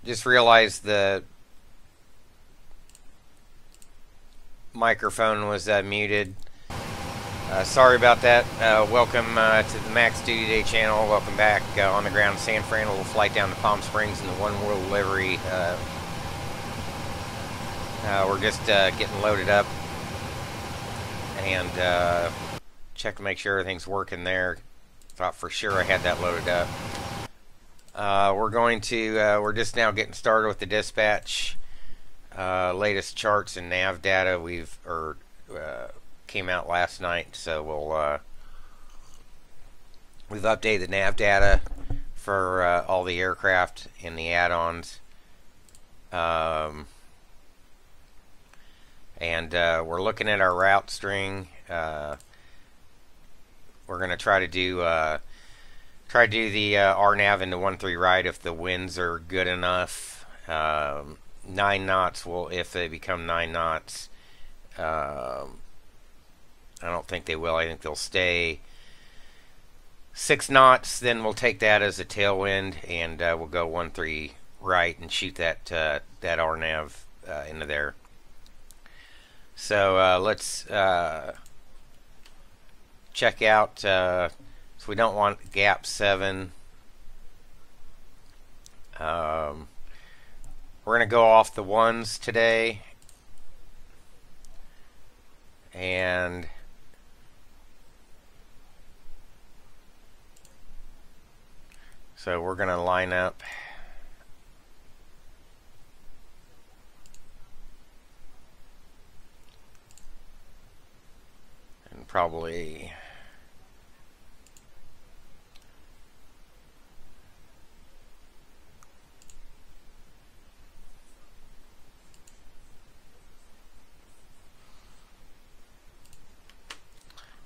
Just realized the microphone was muted. Sorry about that. Welcome to the Max Duty Day channel. Welcome back on the ground in San Fran. A little flight down to Palm Springs in the One World livery. We're just getting loaded up and check to make sure everything's working there. Thought for sure I had that loaded up. We're just now getting started with the dispatch. Latest charts and nav data came out last night, so we've updated the nav data for all the aircraft and the add-ons, and we're looking at our route string. We're going to try to do the RNAV into 1-3 right if the winds are good enough. 9 knots will, if they become 9 knots. I don't think they will. I think they'll stay 6 knots. Then we'll take that as a tailwind, and we'll go 1-3 right and shoot that RNAV into there. So let's check out. So we don't want gap 7. We're going to go off the 1s today, and so we're going to line up and probably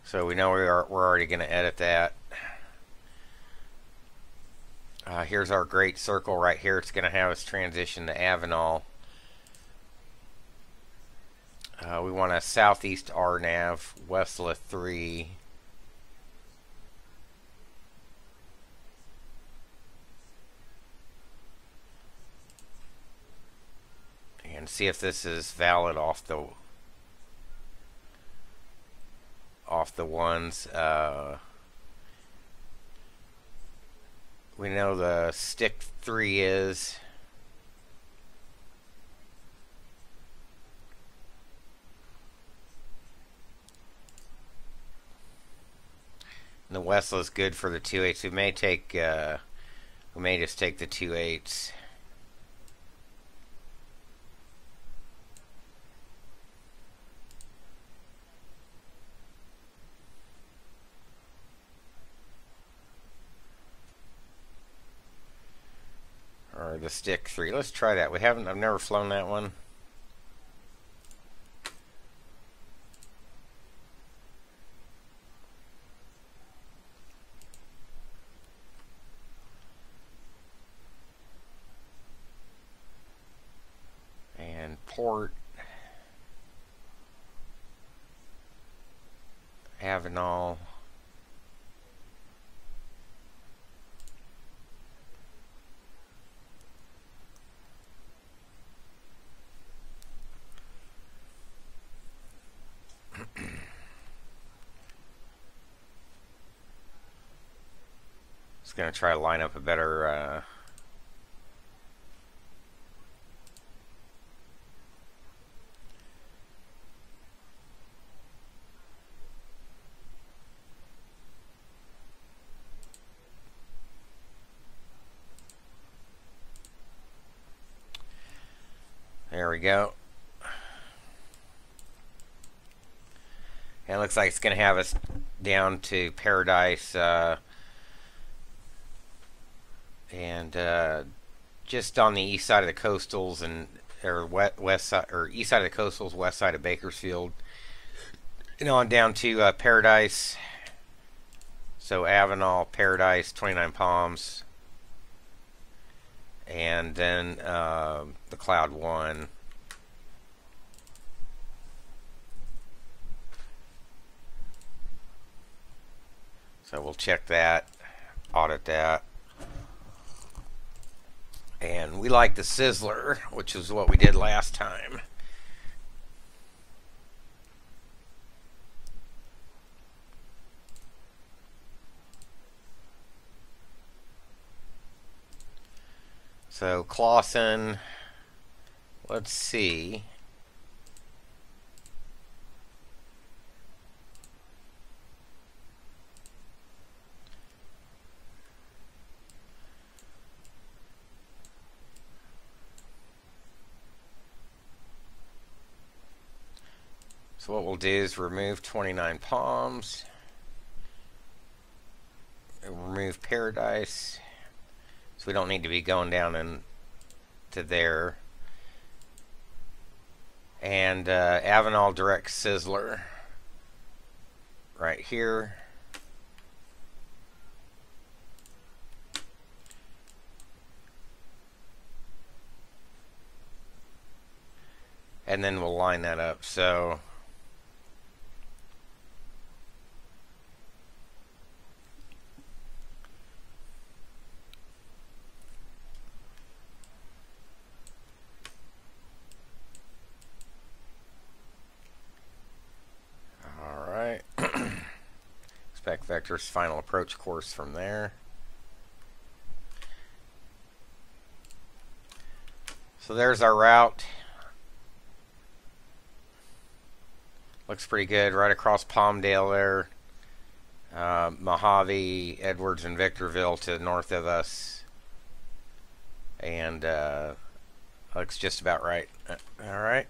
so we know we're already going to edit that. Here's our great circle right here. It's going to have us transition to Avenal. We want a southeast RNAV, Westla 3. And see if this is valid off the 1s. We know the stick 3 is. And the Westla is good for the 2/8. We may take. We may just take the 2/8. Or the stick 3. Let's try that. I've never flown that one. And port Avenal. Just going to try to line up a better there we go. And it looks like it's going to have us down to Paradise, and just on the east side of the coastals, or west side, or east side of the coastals, west side of Bakersfield, and on down to Paradise. So Avenal, Paradise, 29 Palms, and then the Cloud 1. So we'll check that, audit that. And we like the Sizzler, which is what we did last time. So Clausen, let's see. So what we'll do is remove 29 Palms, remove Paradise, so we don't need to be going down into there, and Avenal Direct Sizzler right here. And then we'll line that up. So Spec Vector's final approach course from there. So there's our route. Looks pretty good right across Palmdale there. Mojave, Edwards, and Victorville to the north of us. And looks just about right. Alright.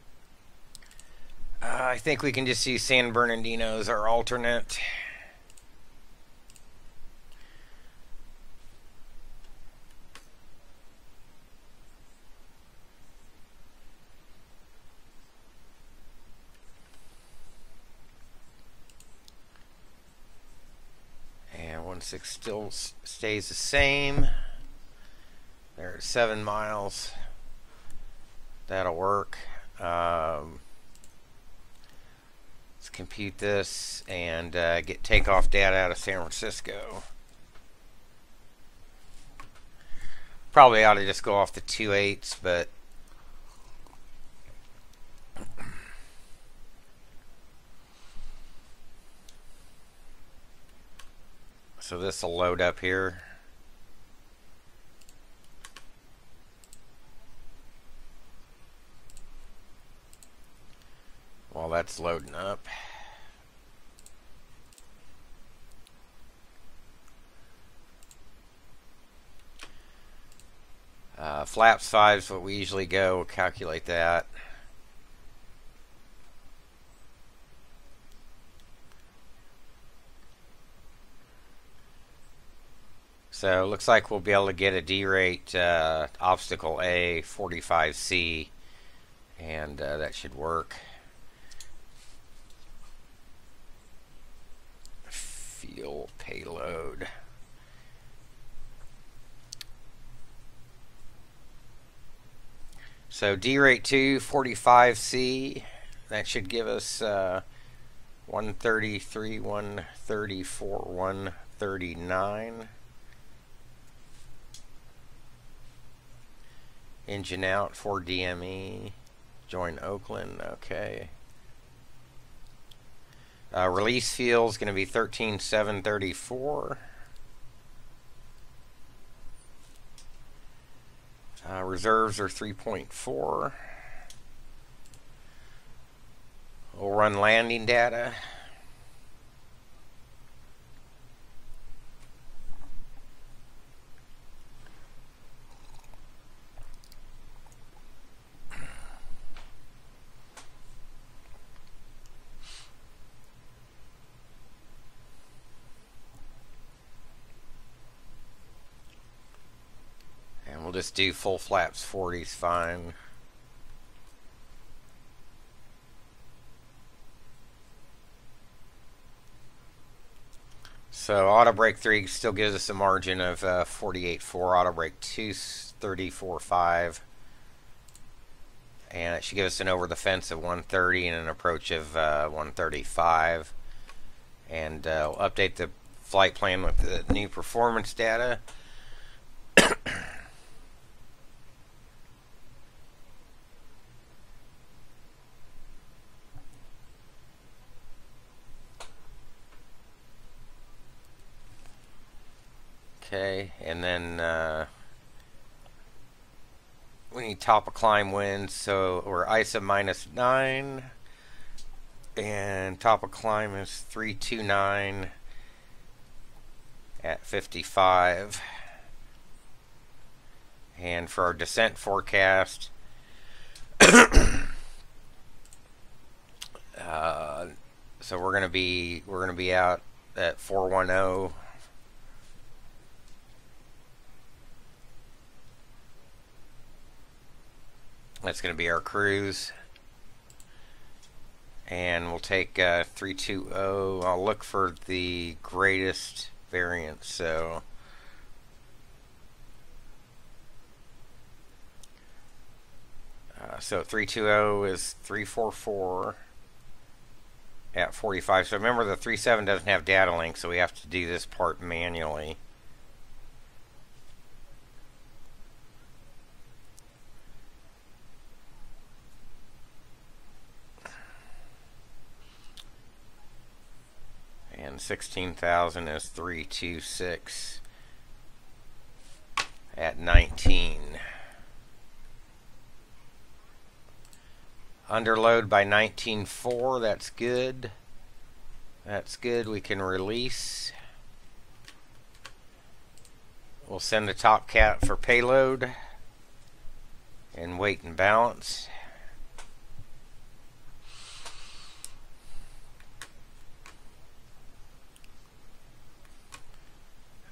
I think we can just use San Bernardino as our alternate. And 1.6 still stays the same. There's 7 miles. That'll work. Let's compute this and get takeoff data out of San Francisco. Probably ought to just go off the 2.8s, but so this will load up here. While that's loading up. Flaps 5 is what we usually go. We'll calculate that. So it looks like we'll be able to get a D-rate obstacle A45C, and that should work. Fuel payload. So D-rate 245C, that should give us 133, 134, 139. Engine out for DME. Join Oakland. Okay. Release fuel is going to be 13,734. Reserves are 3.4. We'll run landing data. We'll just do full flaps 40 is fine. So auto brake 3 still gives us a margin of 48.4. Auto brake 2 34.5, and it should give us an over the fence of 130 and an approach of 135. And we'll update the flight plan with the new performance data. Okay, and then we need top of climb winds, so we're ISA -9, and top of climb is 329 at 55. And for our descent forecast, so we're gonna be out at 410. That's gonna be our cruise, and we'll take 320. I'll look for the greatest variance. So so 320 is 344 at 45. So remember, the 37 doesn't have data link, so we have to do this part manually. And 16,000 is 326 at 19. Underload by 19.4, that's good. That's good, we can release. We'll send the TOPCAT for payload and weight and balance.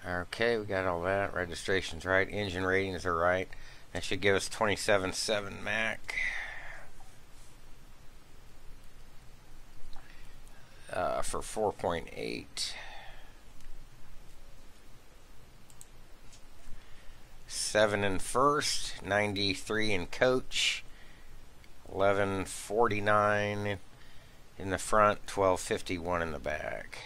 Okay, we got all that. Registration's right. Engine ratings are right. That should give us 27.7 Mach. For 4.8. 7 in first, 93 in coach, 1149 in the front, 1251 in the back.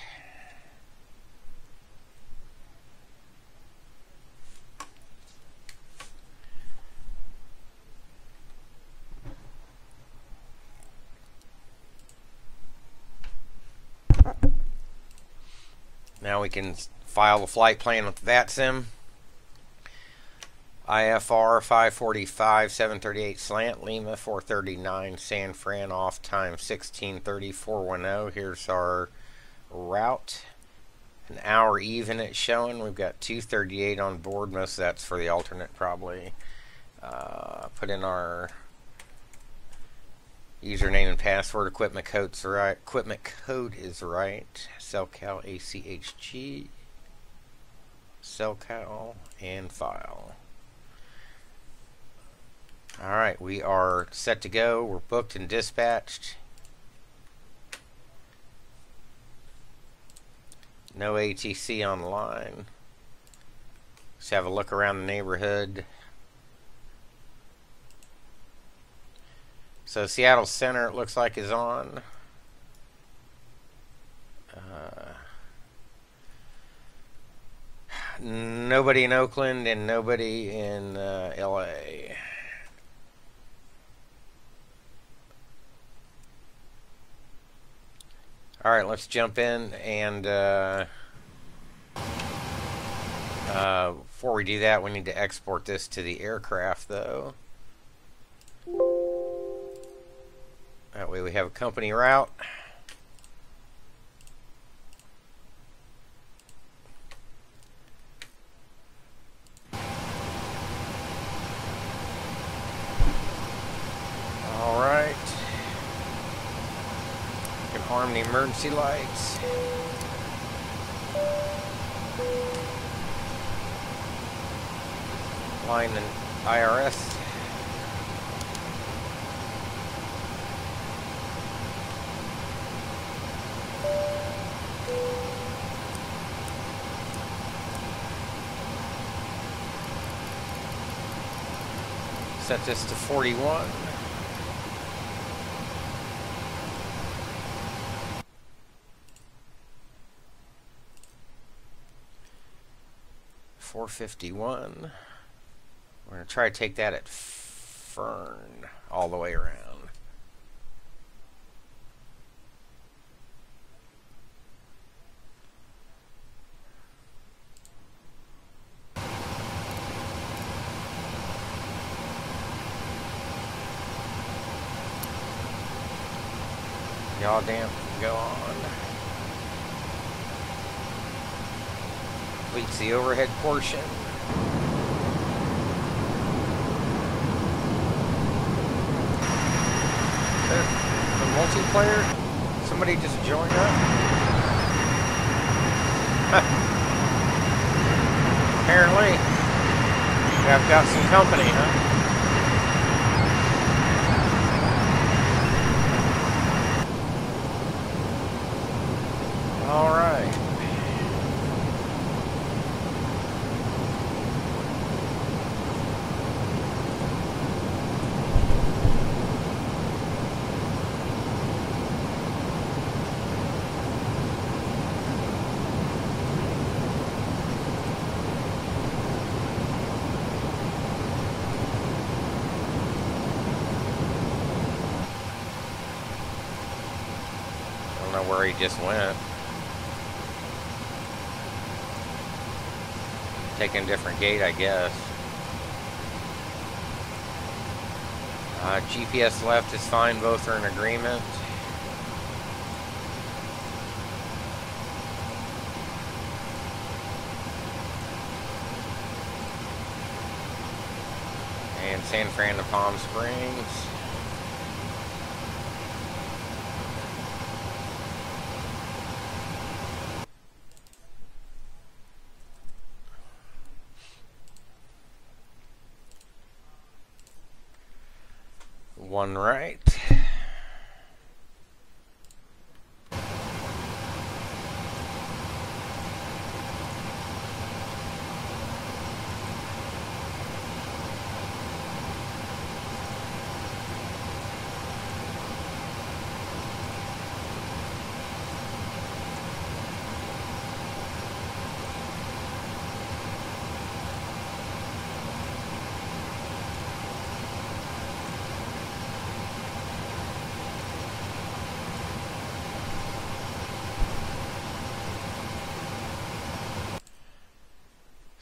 Now we can file the flight plan with Vatsim. IFR 545 738 slant, Lima 439 San Fran, off time 1630 410. Here's our route. An hour even it's showing. We've got 238 on board. Most of that's for the alternate probably. Put in our username and password. Equipment code's right. Equipment code is right. Cellcal ACHG. Cellcal and file. Alright, we are set to go. We're booked and dispatched. No ATC online. Let's have a look around the neighborhood. So Seattle Center, it looks like, is on. Nobody in Oakland and nobody in LA. Alright, let's jump in, and before we do that, we need to export this to the aircraft, though. That way we have a company route. Alright. You can arm the emergency lights. Line the IRS. Set this to 41. $451. We're going to try to take that at Fern all the way around. Yaw damp, go on. Completes the overhead portion. The multiplayer? Somebody just joined up? Apparently, I've got some company, huh? All right. I don't know where he just went. Taking a different gate, I guess. GPS left is fine, both are in agreement. And San Fran to Palm Springs. One right.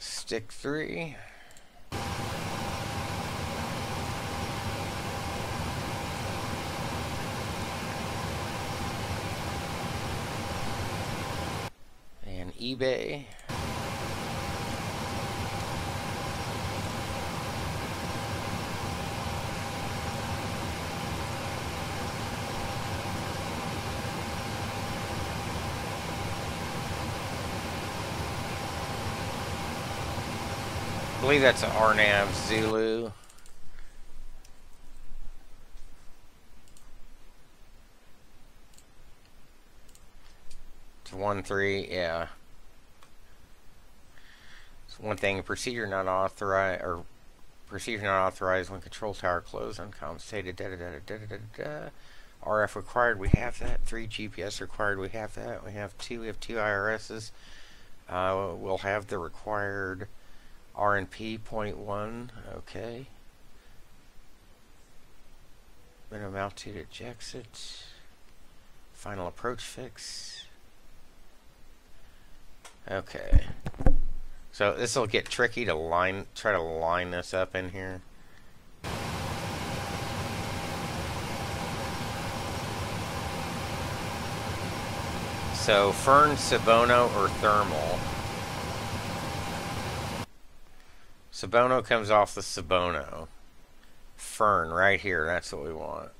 Stick 3. And eBay. I believe that's an RNAV Zulu. It's 1-3, yeah. It's one thing, procedure not authorized, or procedure not authorized when control tower closed, uncompensated, RF required, we have that. 3 GPS required, we have that. We have two IRSs. We'll have the required RNP 0.1, okay. Minimum altitude ejects it. Final approach fix. Okay. So this will get tricky to try to line this up in here. So Fern, Sabono, or Thermal. Sabono comes off the Sabono. Fern, right here, that's what we want.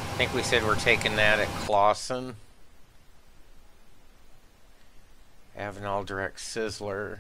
I think we said we're taking that at Clawson. Avenal Direct Sizzler.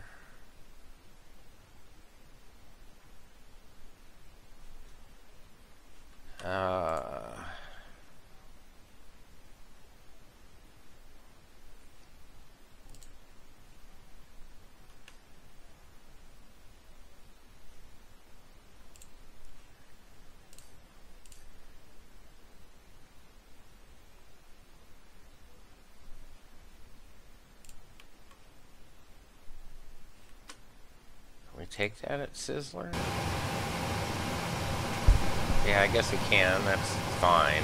Take that at Sizzler? Yeah, I guess we can. That's fine.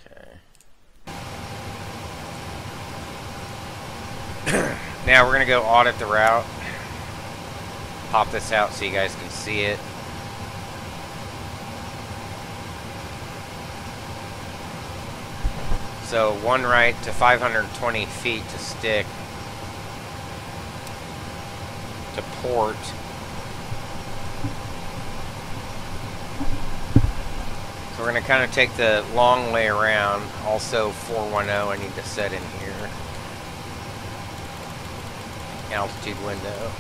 Okay. Now we're going to go audit the route. Pop this out so you guys can see it. So one right to 520 feet to stick to port. So we're going to kind of take the long way around. Also 410 I need to set in here. Altitude window.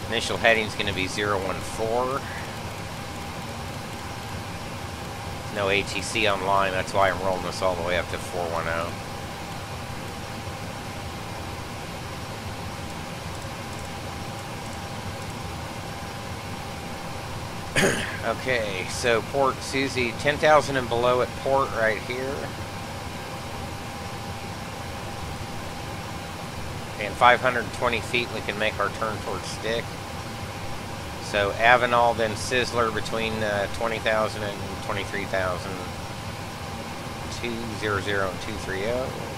Initial heading is going to be 014. No ATC online, that's why I'm rolling this all the way up to 410. Okay, so Port Susie, 10,000 and below at port right here. And 520 feet we can make our turn towards stick. So Avenal, then Sizzler between 20,000 and 23,000. 200 and 230.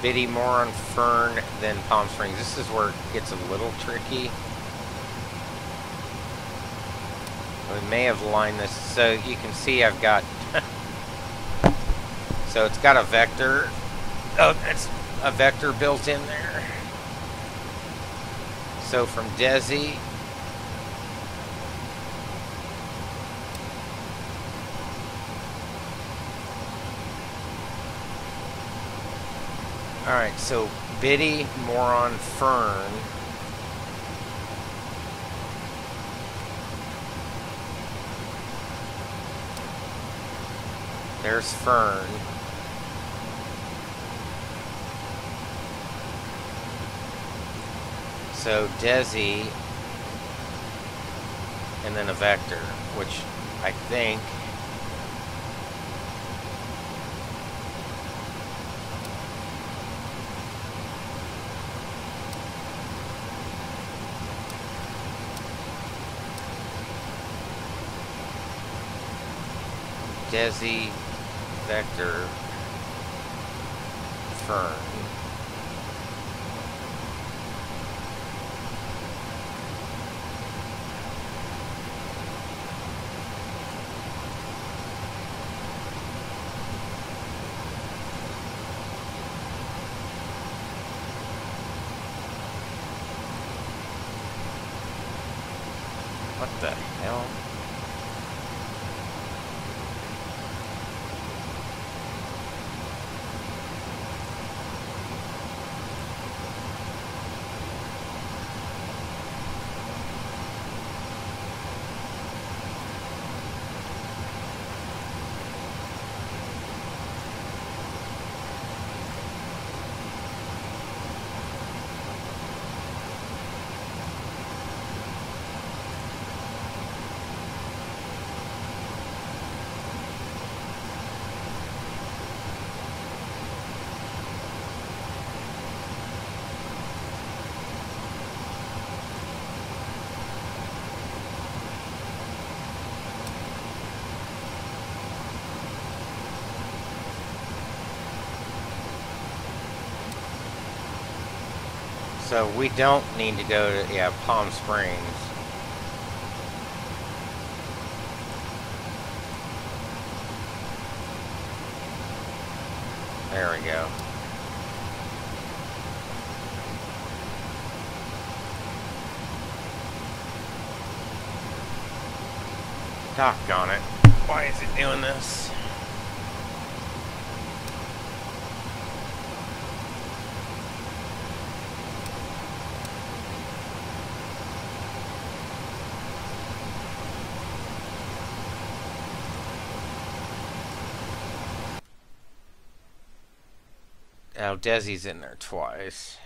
Biddy more on Fern than Palm Springs. This is where it gets a little tricky. We may have lined this so you can see I've got so it's got a vector. Oh, that's a vector built in there. So from Desi alright, so Biddy, Moron, Fern. There's Fern. So Desi, and then a vector, which I think Desi, vector, Fern. What the hell? So we don't need to go to, yeah, Palm Springs. There we go. Doggone it. Why is it doing this? Oh, Desi's in there twice.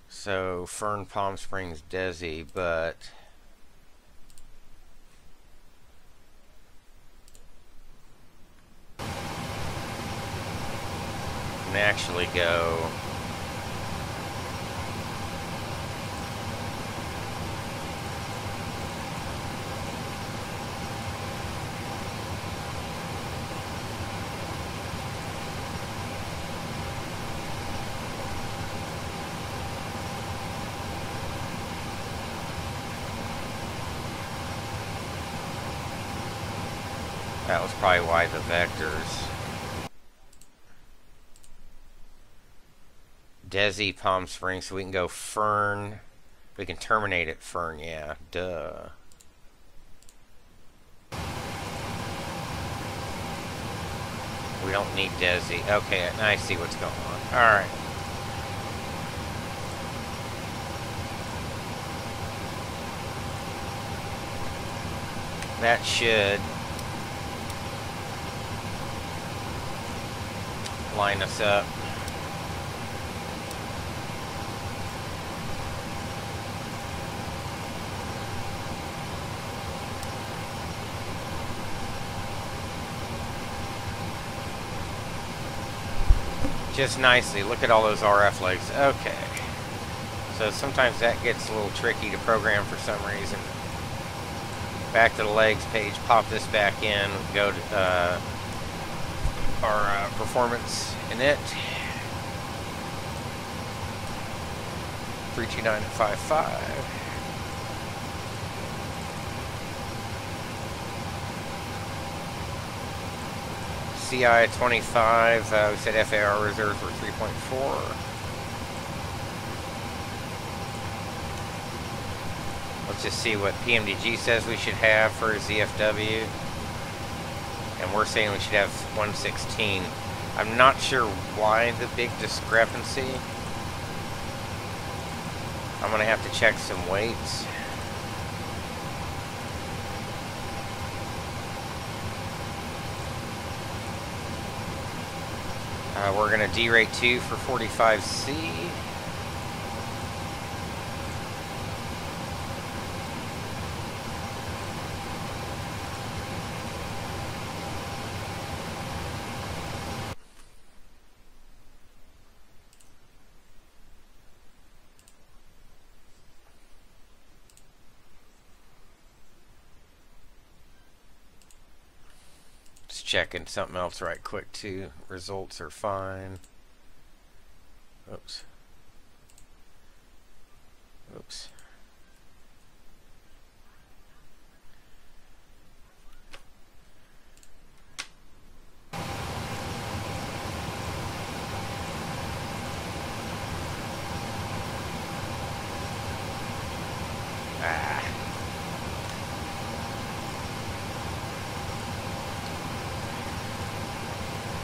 So, Fern, Palm Springs, Desi, but actually go. That was probably why the vectors. Desi, Palm Springs, so we can go Fern. We can terminate at Fern, yeah, duh. We don't need Desi. Okay, now I see what's going on. Alright. That should line us up. Just nicely. Look at all those RF legs. Okay. So sometimes that gets a little tricky to program for some reason. Back to the legs page. Pop this back in. Go to our performance init. 329.55. CI 25, we said FAR reserves were 3.4. Let's just see what PMDG says we should have for ZFW. And we're saying we should have 116. I'm not sure why the big discrepancy. I'm going to have to check some weights. We're going to derate 2 for 45C. Checking something else right quick too. Results are fine. Oops. Oops.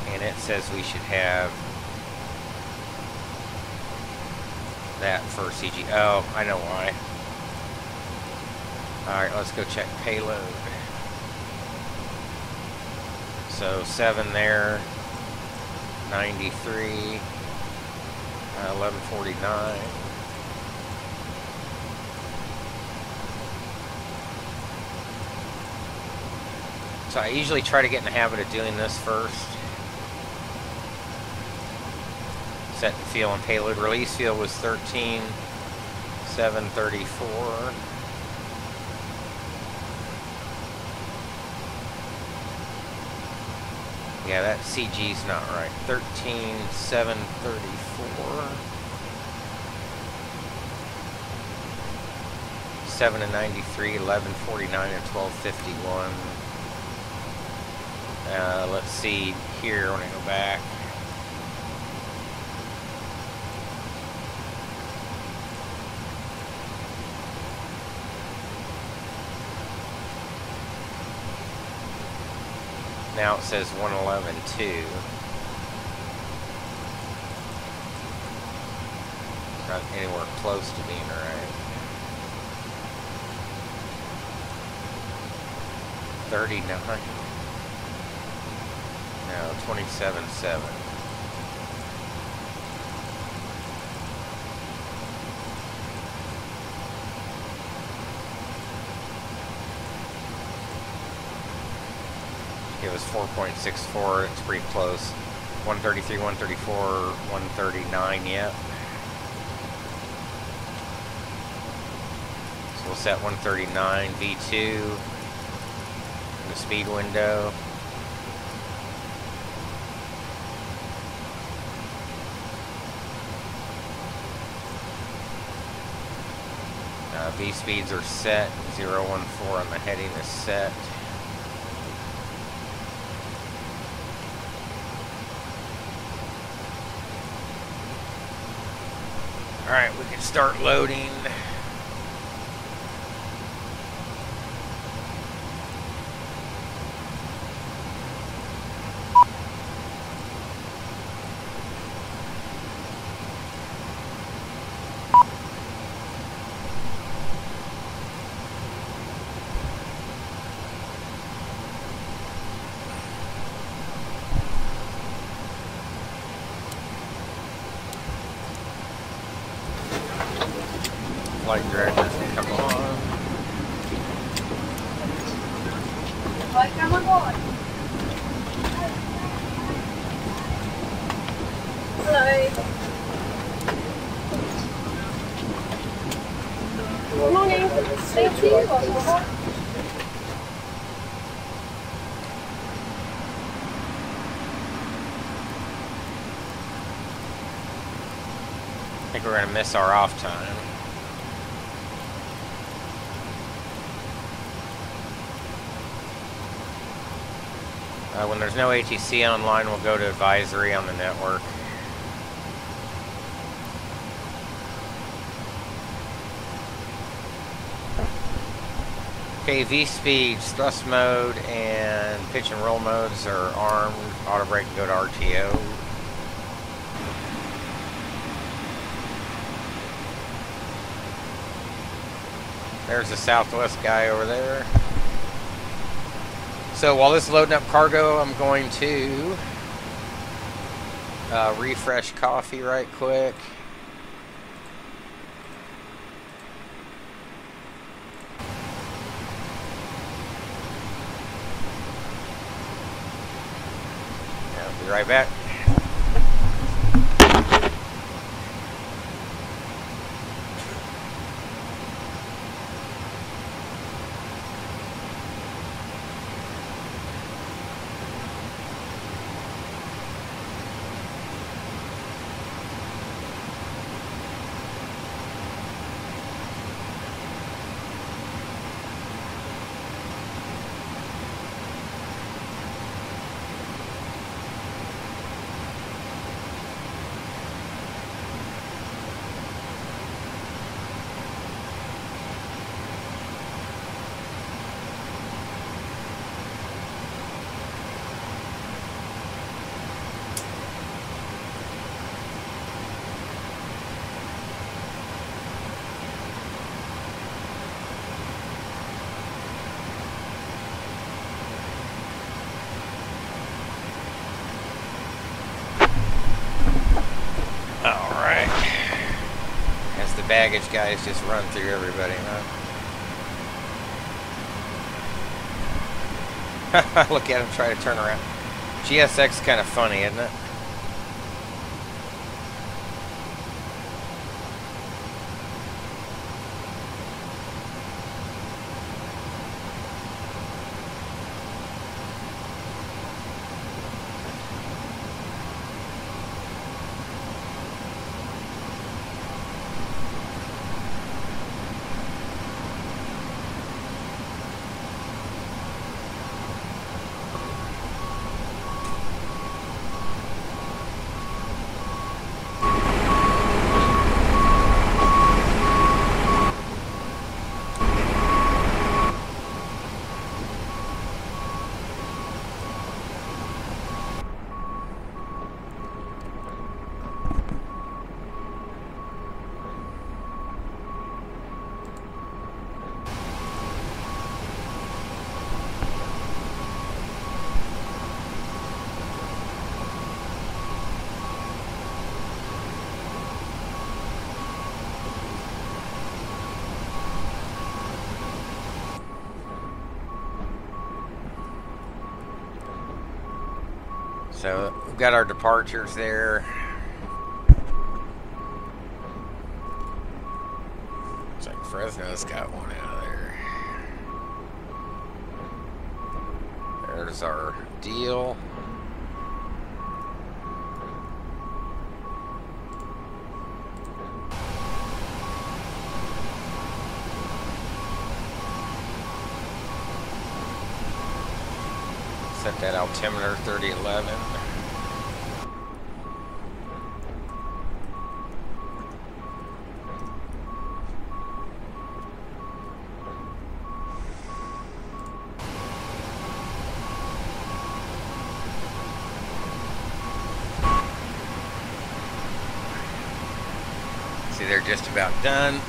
And it says we should have that for CG. Oh, I know why. Alright, let's go check payload. So 7 there, 93, 1149. So I usually try to get in the habit of doing this first. Set the field and payload. Release field was 13,734. Yeah, that CG's not right. 13,734. 7 and 93, 1149 and 1251. Let's see here when I go back. Now it says 111.2. Not anywhere close to being right. 39. No, 27.7. It was 4.64. It's pretty close. 133, 134, 139 yet. So we'll set 139 V2 in the speed window. V speeds are set. 014 on the heading is set. Alright, we can start loading. Flight directors can come on. Come on. Hello. Good morning. Thank you. I think we're going to miss our off time. When there's no ATC online, we'll go to advisory on the network. Okay, V speeds, thrust mode, and pitch and roll modes are armed. Auto brake can go to RTO. There's the Southwest guy over there. So while this is loading up cargo, I'm going to refresh coffee right quick. I'll be right back. Baggage guys just run through everybody, huh? Look at him try to turn around. GSX kind of funny, isn't it? So We've got our departures there. Looks like Fresno's got one out of there. There's our deal. Set that altimeter 3011. See, they're just about done.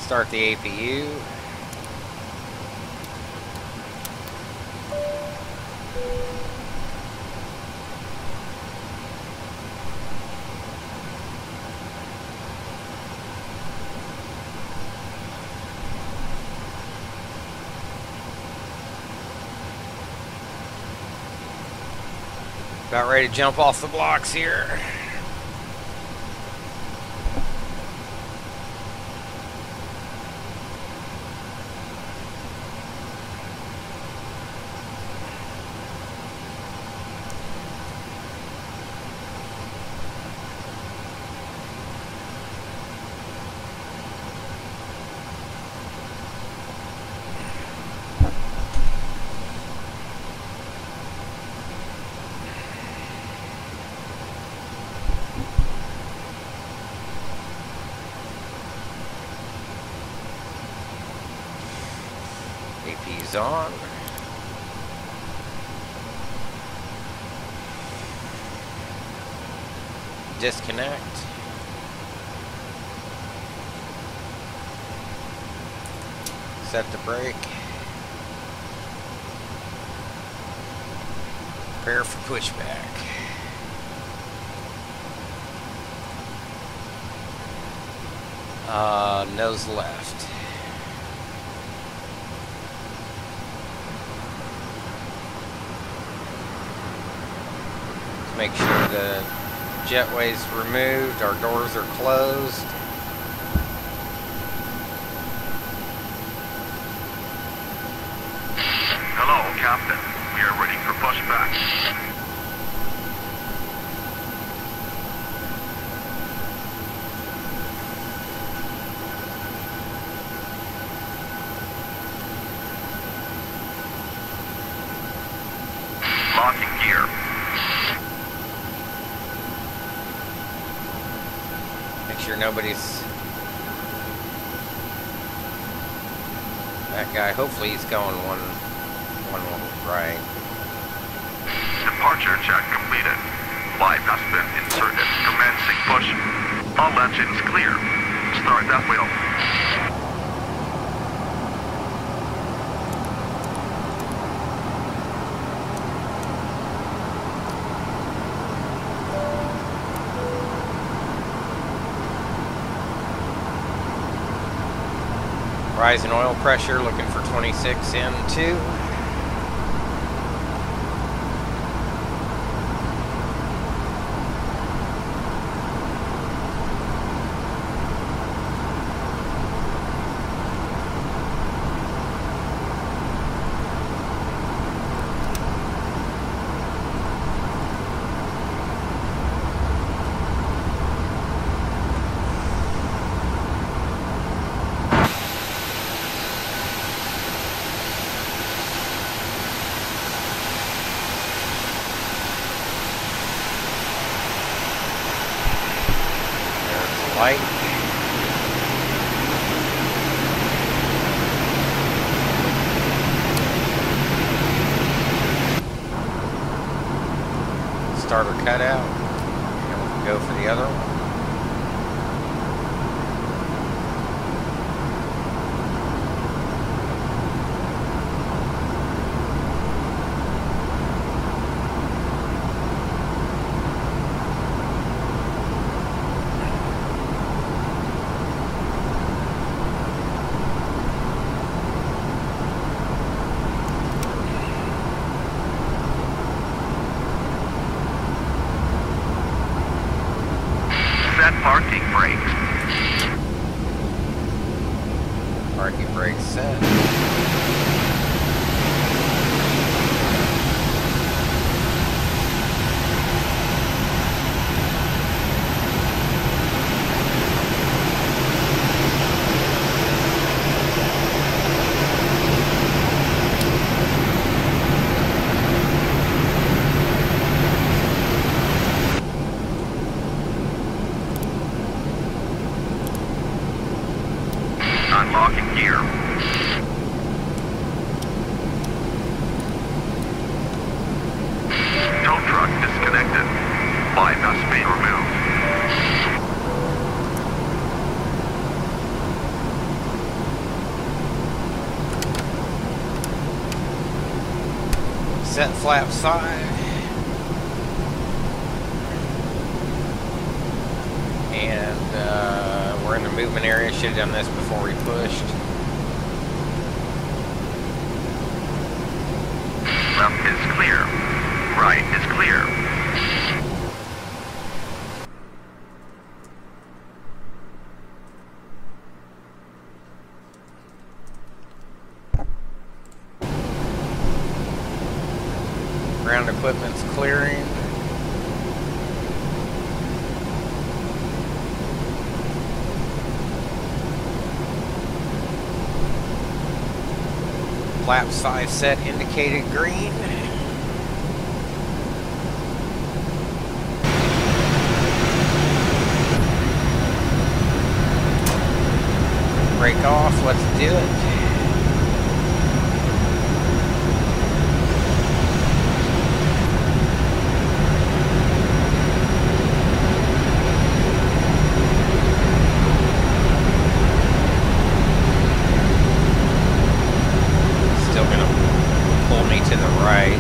Start the APU. About ready to jump off the blocks here. AP's on. Disconnect. Set the brake. Prepare for pushback. Nose left. Make sure the jetway's removed, our doors are closed. Hello, Captain. We are ready for pushback. Locking gear. Make sure nobody's... That guy, hopefully he's going one right. Departure check completed. Live has been inserted. Commencing push. All engines clear. Start that wheel. Rise in oil pressure, looking for 26 N2. starter cutout, and we can go for the other one. Set parking brakes. Parking brake set. Unlocking gear. Tow truck disconnected. Bypass being removed. Set flap side. And we're in the movement area. Should have done this before we pushed. Left is clear. Right is clear. Ground equipment's clearing. Flap side set indicated green. Break off, let's do it. Still gonna pull me to the right.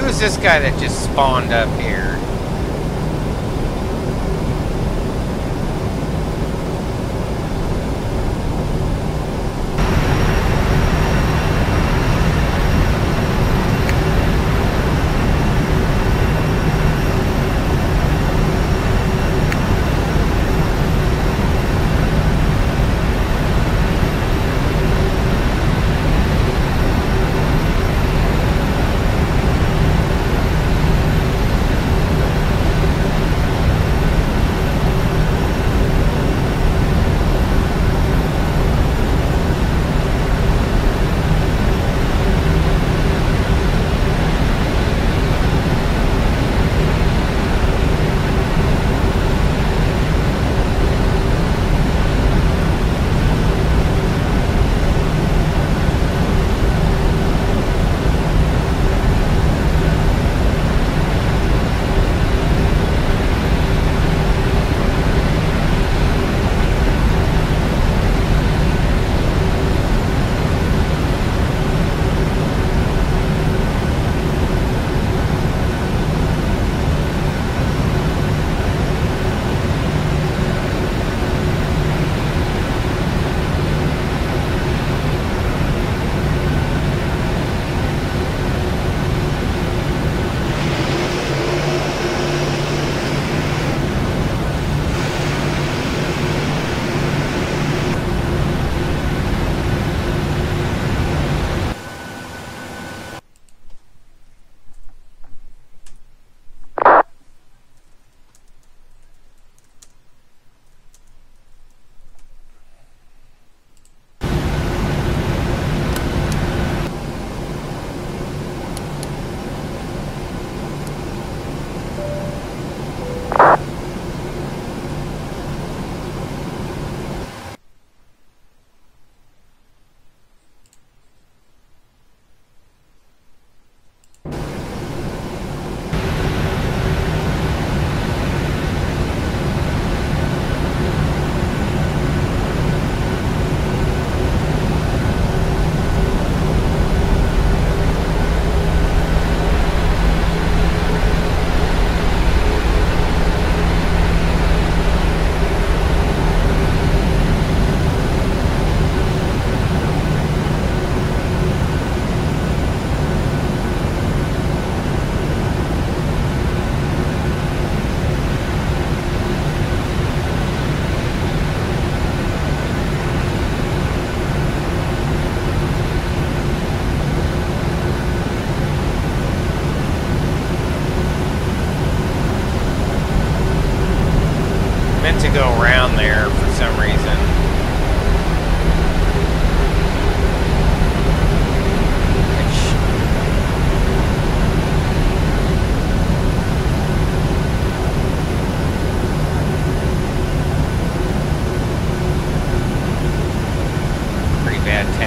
Who's this guy that just spawned up here?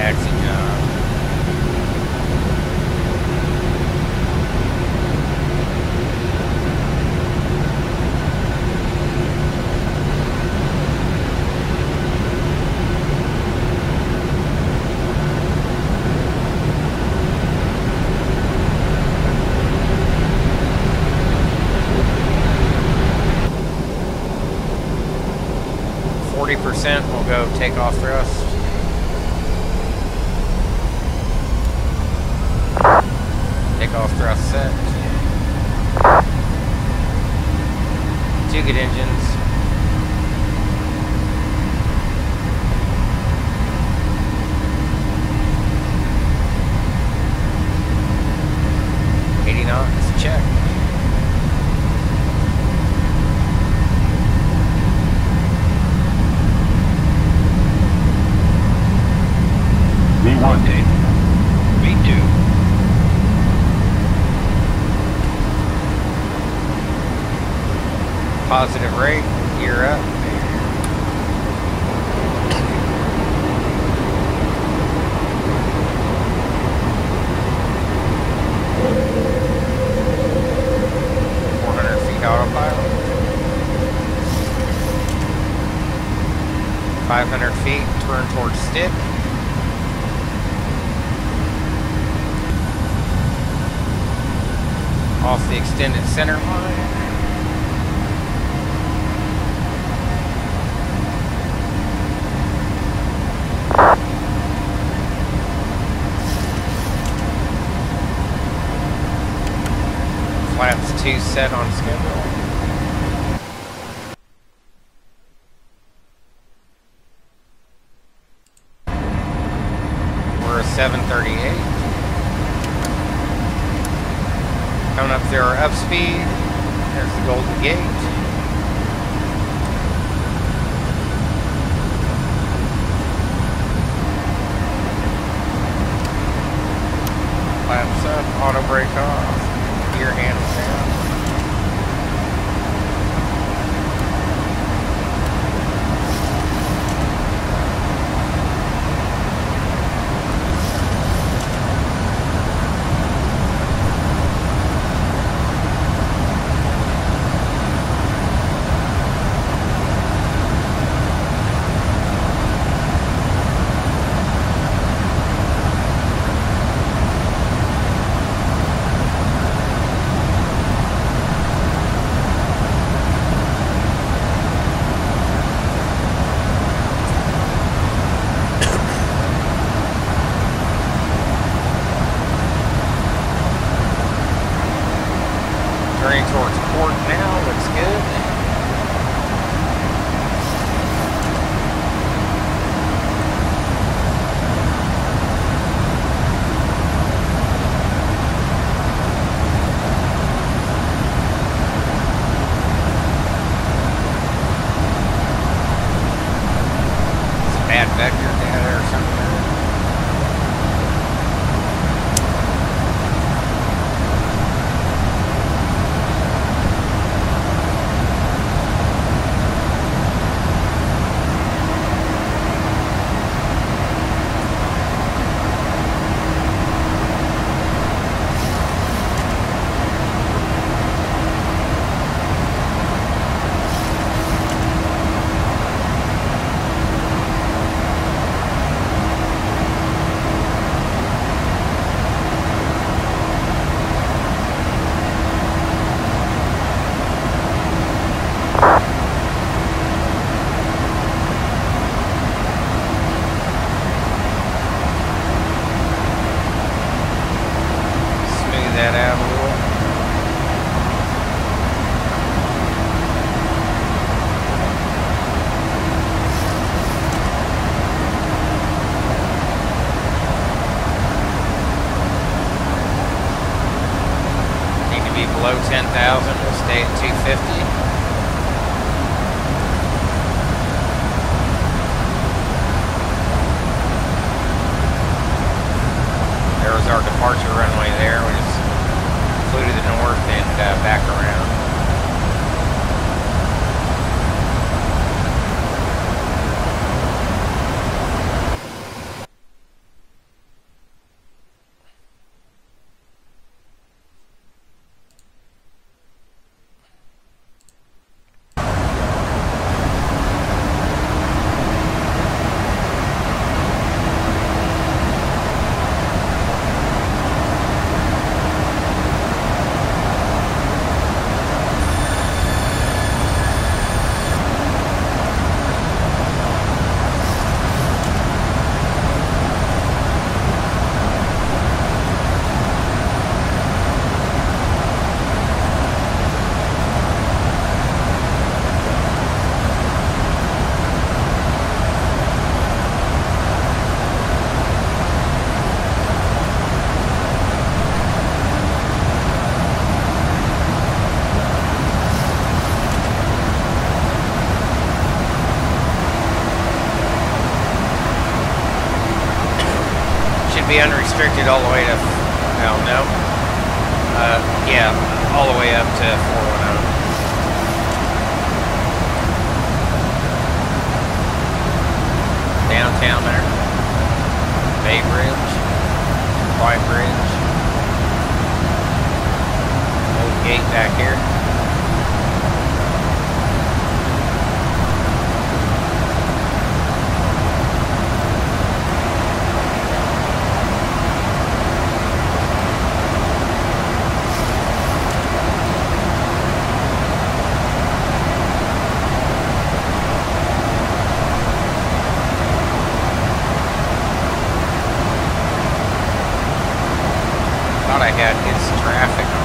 taxi job. We'll go takeoff thrust. Takeoff thrust set. 2 good engines. Knots, check. V1, Dave. V2. Positive rate, gear up. Autopilot. 500 feet, turn towards stick. Off the extended center line. Flaps 2 set on schedule. We're a 738. Coming up there, our up speed. There's the Golden Gate. Flaps up, auto brake off, gear handles down. Turning towards port now, looks good. It's a bad vector data or something. That out a little. Need to be below 10,000. We'll stay at 250. There's our departure runway there. We just flew to the north and back around. should be unrestricted all the way to, well, no. Yeah, all the way up to 410. Downtown there. Bay Bridge. White Bridge. Old gate back here. I had his traffic on.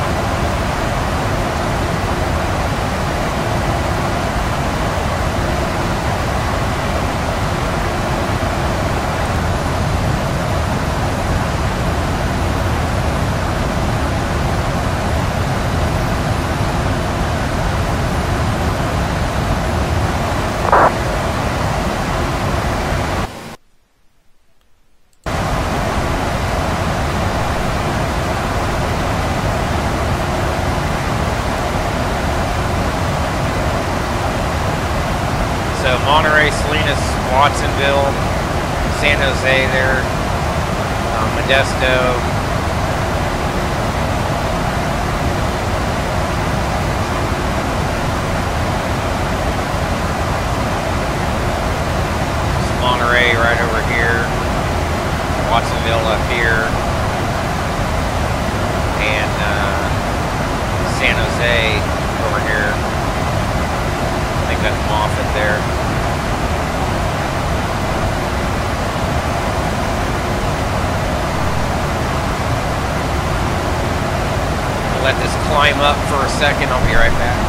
So Monterey, Salinas, Watsonville, San Jose there, Modesto. It's Monterey right over here, Watsonville up here, and San Jose over here. I think that's Moffett there. Let this climb up for a second. I'll be right back.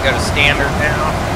go to standard now.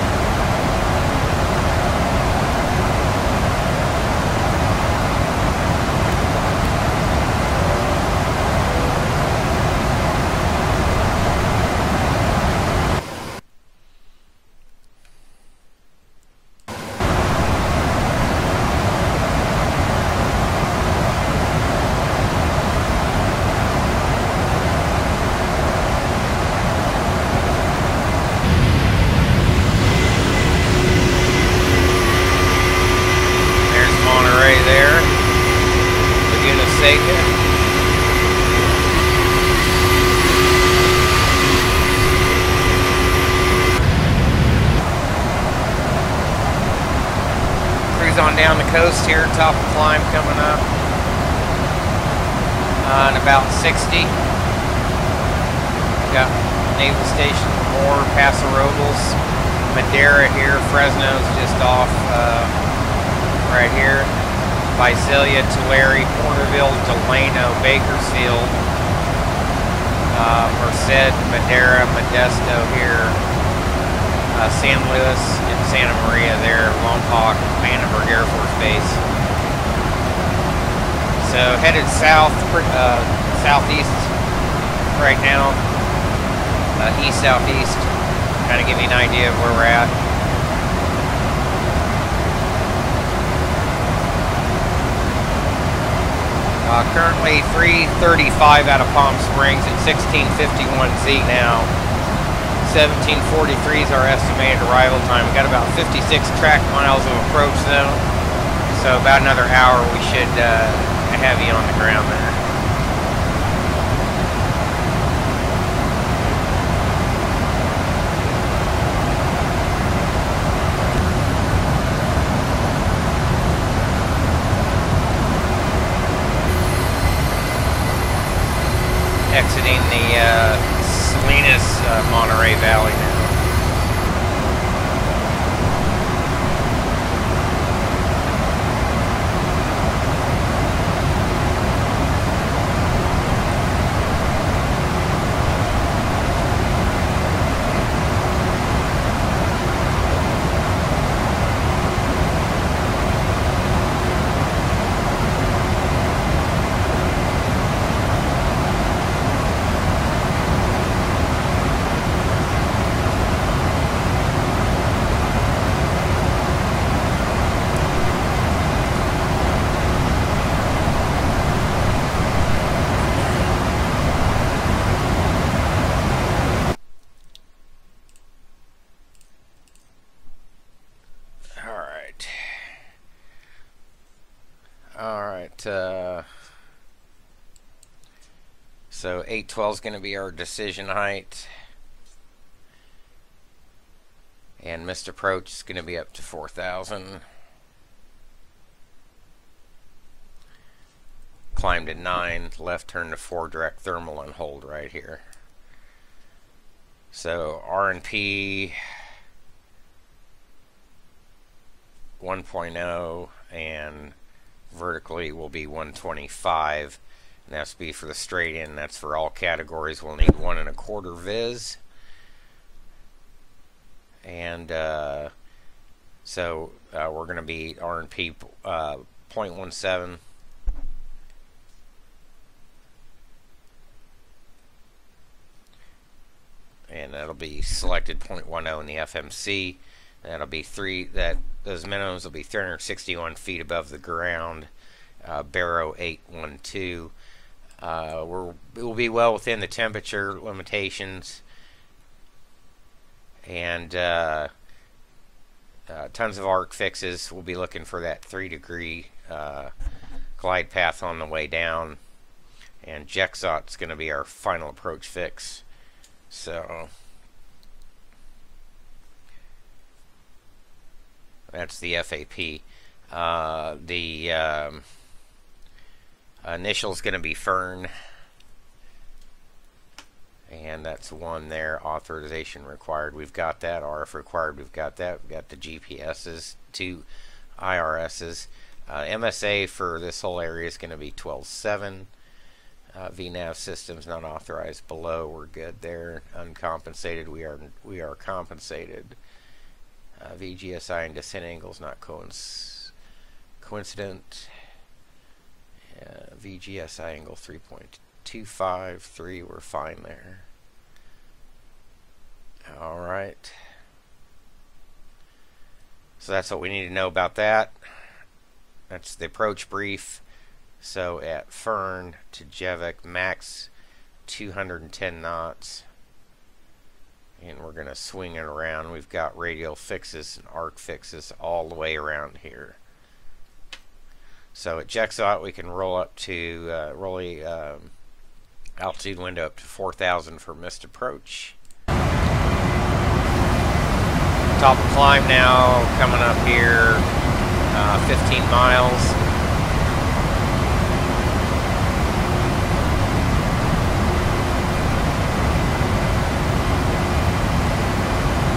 On down the coast here, top of climb coming up in about 60. Got Naval Station Moore, Paso Robles, Madera here, Fresno's just off right here, Visalia, Tulare, Porterville, Delano, Bakersfield, Merced, Madera, Modesto here, San Luis and Santa Maria there, Lompoc, Vandenberg Air Force Base. So headed south, southeast right now, east-southeast, kind of give you an idea of where we're at. Currently 3:35 out of Palm Springs at 16:51 Z now. 17:43 is our estimated arrival time. We've got about 56 track miles of approach though, so about another hour we should have you on the ground there. Exiting the Salinas, Monterey Valley now. So 812 is going to be our decision height, and missed approach is going to be up to 4,000. Climb to 9, left turn to 4, direct thermal and hold right here. So R&P 1.0 and vertically will be 125. And that's be for the straight in. That's for all categories. We'll need 1 1/4 vis. And so we're going to be R&P 0.17. And that'll be selected 0.10 in the FMC. That'll be those minimums will be 361 feet above the ground. Barrow 812. It will be well within the temperature limitations, and tons of arc fixes. We'll be looking for that 3-degree glide path on the way down, and Jexot's going to be our final approach fix. So that's the FAP. The initial is going to be Fern, and that's one there. Authorization required, we've got that. RF required, we've got that. We've got the GPSs, 2 IRSs. MSA for this whole area is going to be 12.7. VNAV systems not authorized below. We're good there. Uncompensated. We are compensated. VGSI and descent angles not coincident. VGSI angle 3.253. We're fine there. All right. So that's what we need to know about that. That's the approach brief. So at Fern to Jevick, max 210 knots. And we're going to swing it around. We've got radial fixes and arc fixes all the way around here. So at Jexot, we can roll up to altitude window up to 4,000 for missed approach. Top of climb now, coming up here, 15 miles.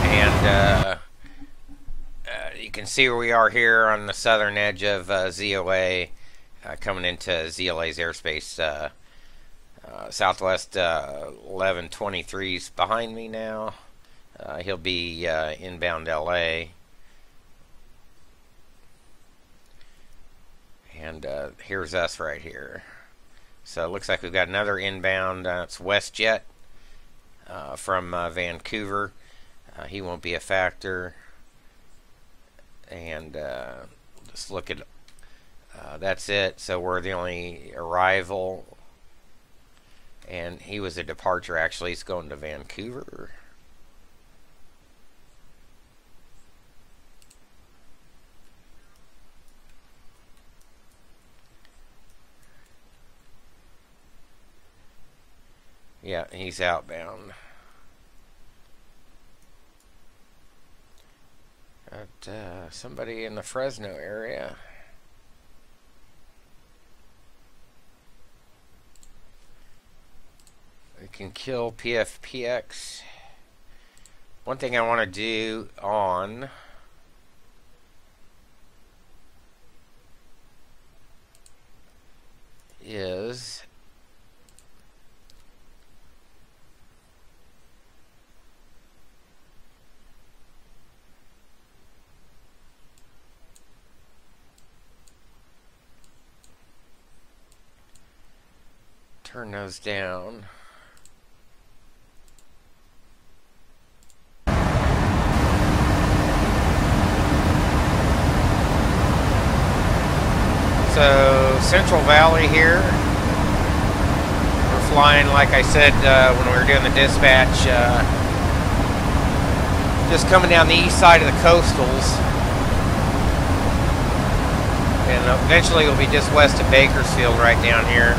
And you can see where we are here on the southern edge of ZOA, coming into ZLA's airspace. Southwest 1123's behind me now. He'll be inbound LA. And here's us right here. So it looks like we've got another inbound. It's WestJet from Vancouver. He won't be a factor. And just look at that's it. So we're the only arrival. And he was a departure, actually. He's going to Vancouver. Yeah, he's outbound. Got somebody in the Fresno area. We can kill PFPX. One thing I want to do on is turn those down. So Central Valley here. We're flying, like I said when we were doing the dispatch, just coming down the east side of the coastals. And eventually we'll be just west of Bakersfield right down here.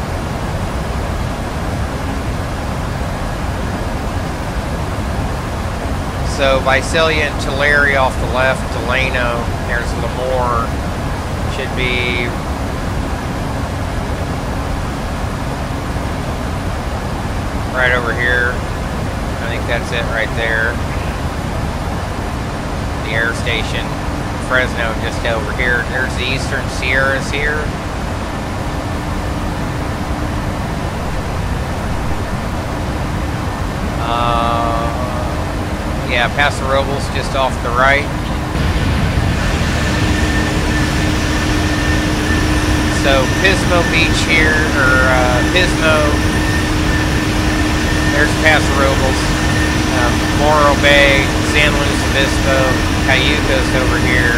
So Visalia and Tulare off the left, Delano, there's Lemoore, should be right over here. I think that's it right there. The air station. Fresno just over here. There's the Eastern Sierras here. Yeah, Paso Robles just off the right. So Pismo Beach here, or Pismo. There's Paso Robles. Morro Bay, San Luis Obispo, Cayucos over here.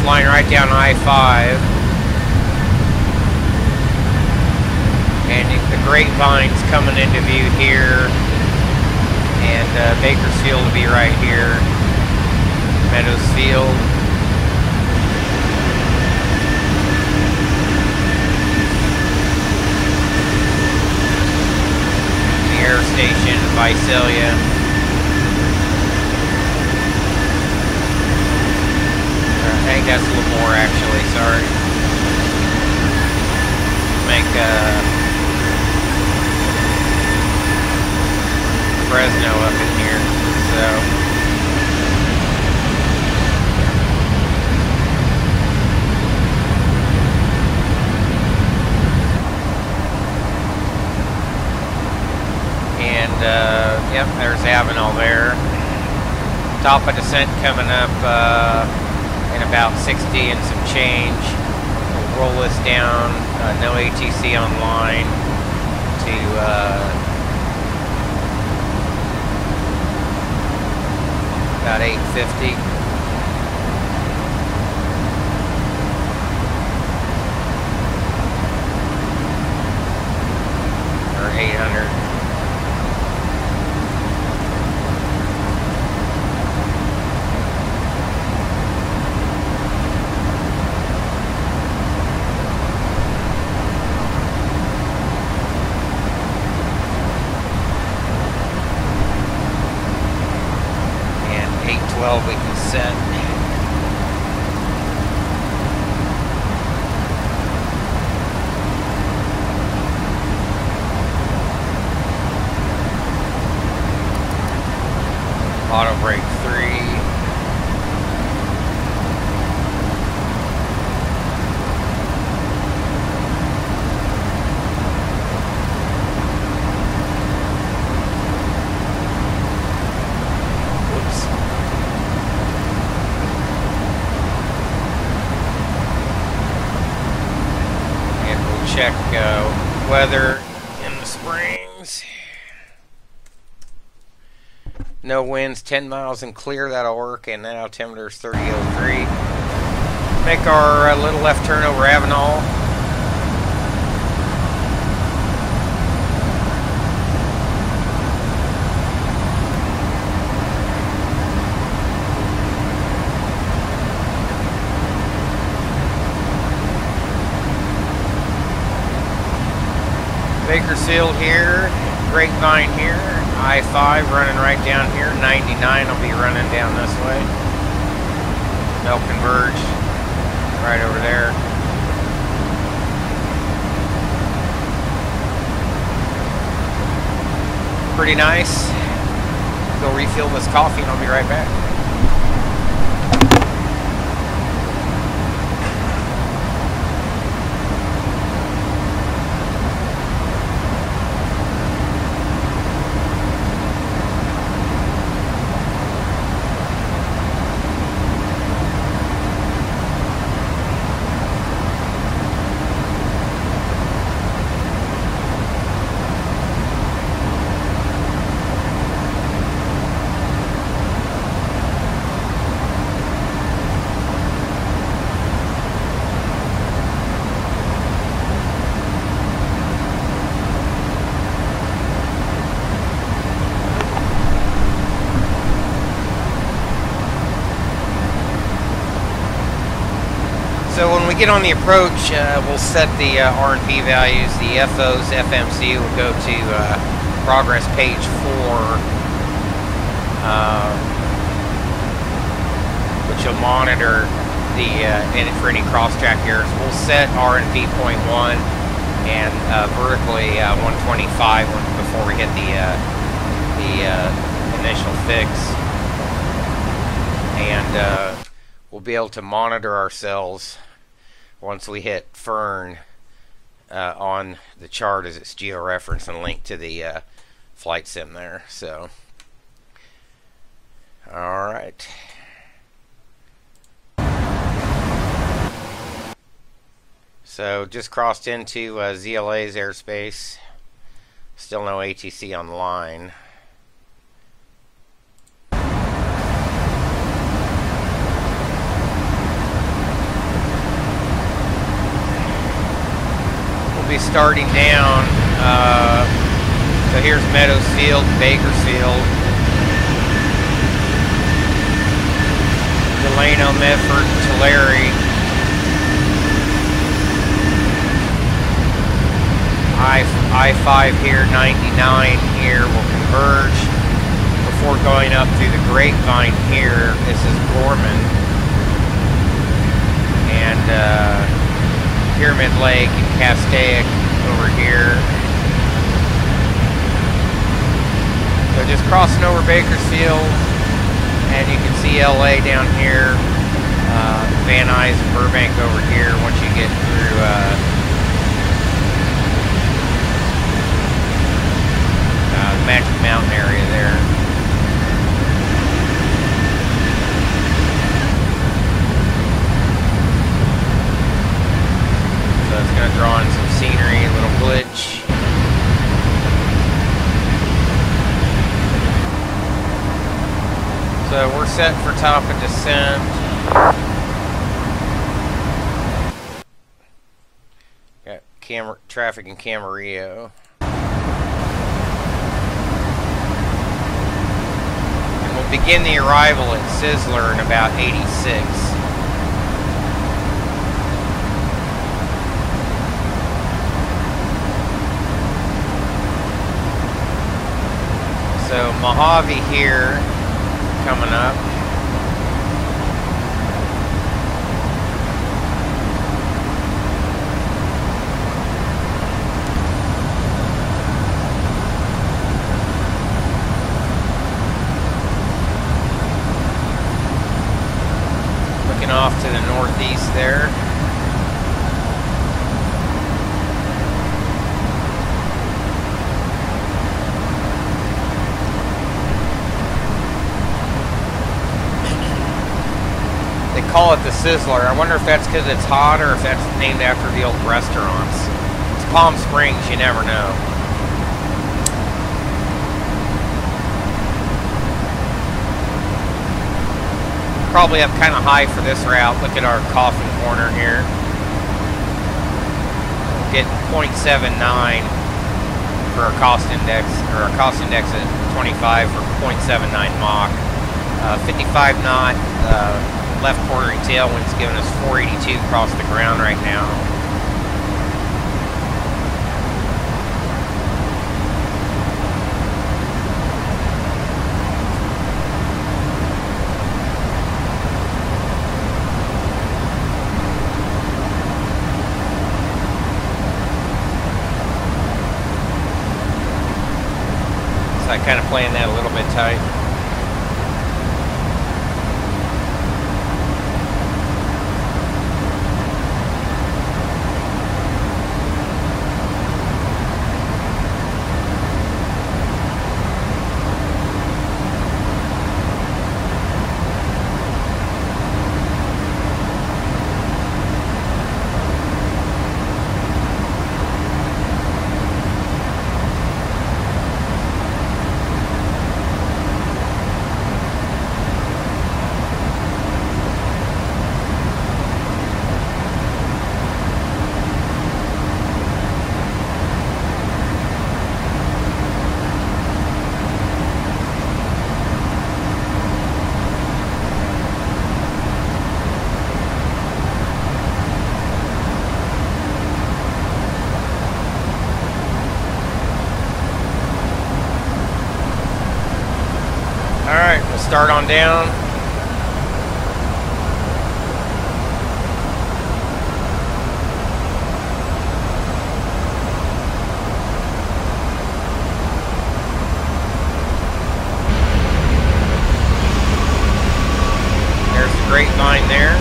Flying right down I-5. And the Grapevine's coming into view here, and Bakersfield will be right here, Meadows Field. The air station, Visalia. I think that's a little more actually, sorry. Make Fresno up in here, so yep, there's Avenel there. Top of descent coming up in about 60 and some change. We'll roll this down, no ATC online, to about 850. Or 800. And 812 we can set. Auto brake 3. Whoops. And we'll check weather in the Springs. No winds, 10 miles and clear, that'll work, and that altimeter is 3003. Make our little left turn over Avenel. Bakersfield here, Grapevine here. I-5 running right down here. 99 will be running down this way. They'll converge right over there. Pretty nice. Go refill this coffee and I'll be right back. So when we get on the approach, we'll set the R&P values. The FO's FMC will go to progress page 4, which will monitor for any cross-track errors. We'll set R&P 0.1 and vertically 125 before we hit the initial fix, and we'll be able to monitor ourselves once we hit Fern on the chart as it's georeferenced and linked to the flight sim there. So, all right. So just crossed into ZLA's airspace. Still no ATC on the line. Be starting down. So here's Meadows Field, Bakersfield, Delano, Medford, Tulare, I-5 here, 99 here will converge before going up through the Grapevine here. This is Gorman and Pyramid Lake and Castaic over here. So just crossing over Bakersfield, and you can see LA down here, Van Nuys and Burbank over here once you get through Magic Mountain. mountain area there. So it's going to draw in some scenery, a little glitch. So we're set for top of descent. Got traffic in Camarillo. And we'll begin the arrival at Sizzler in about 86. So Mojave here coming up. Looking off to the northeast there. Call it the Sizzler. I wonder if that's because it's hot or if that's named after the old restaurants. It's Palm Springs, you never know. Probably up kind of high for this route. Look at our coffin corner here. Getting 0.79 for our cost index, or our cost index at 25 for 0.79 Mach. 55 knot. Left quartering tailwind's giving us 482 across the ground right now. So I kind of playing that a little bit tight. Alright, we'll start on down. There's the grapevine there.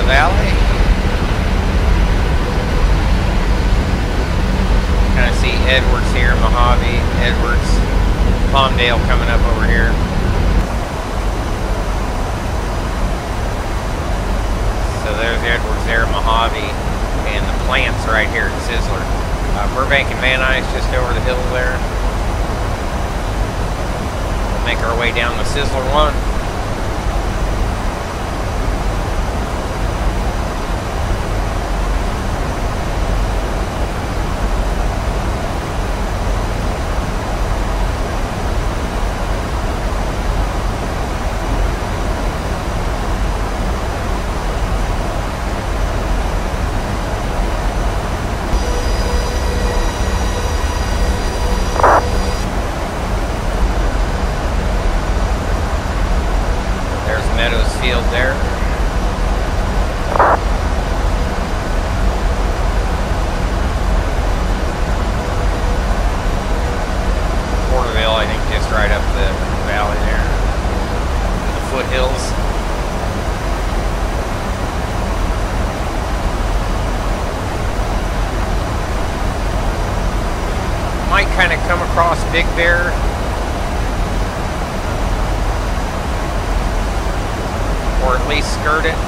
Valley. Kind of see Edwards here, Mojave, Edwards, Palmdale coming up over here. So there's Edwards there, Mojave, and the plants right here at Sizzler. Burbank and Van Nuys just over the hill there. We'll make our way down to Sizzler 1. Field there. Porterville, I think, just right up the valley there. The foothills. kind of come across Big Bear. Or at least skirt it.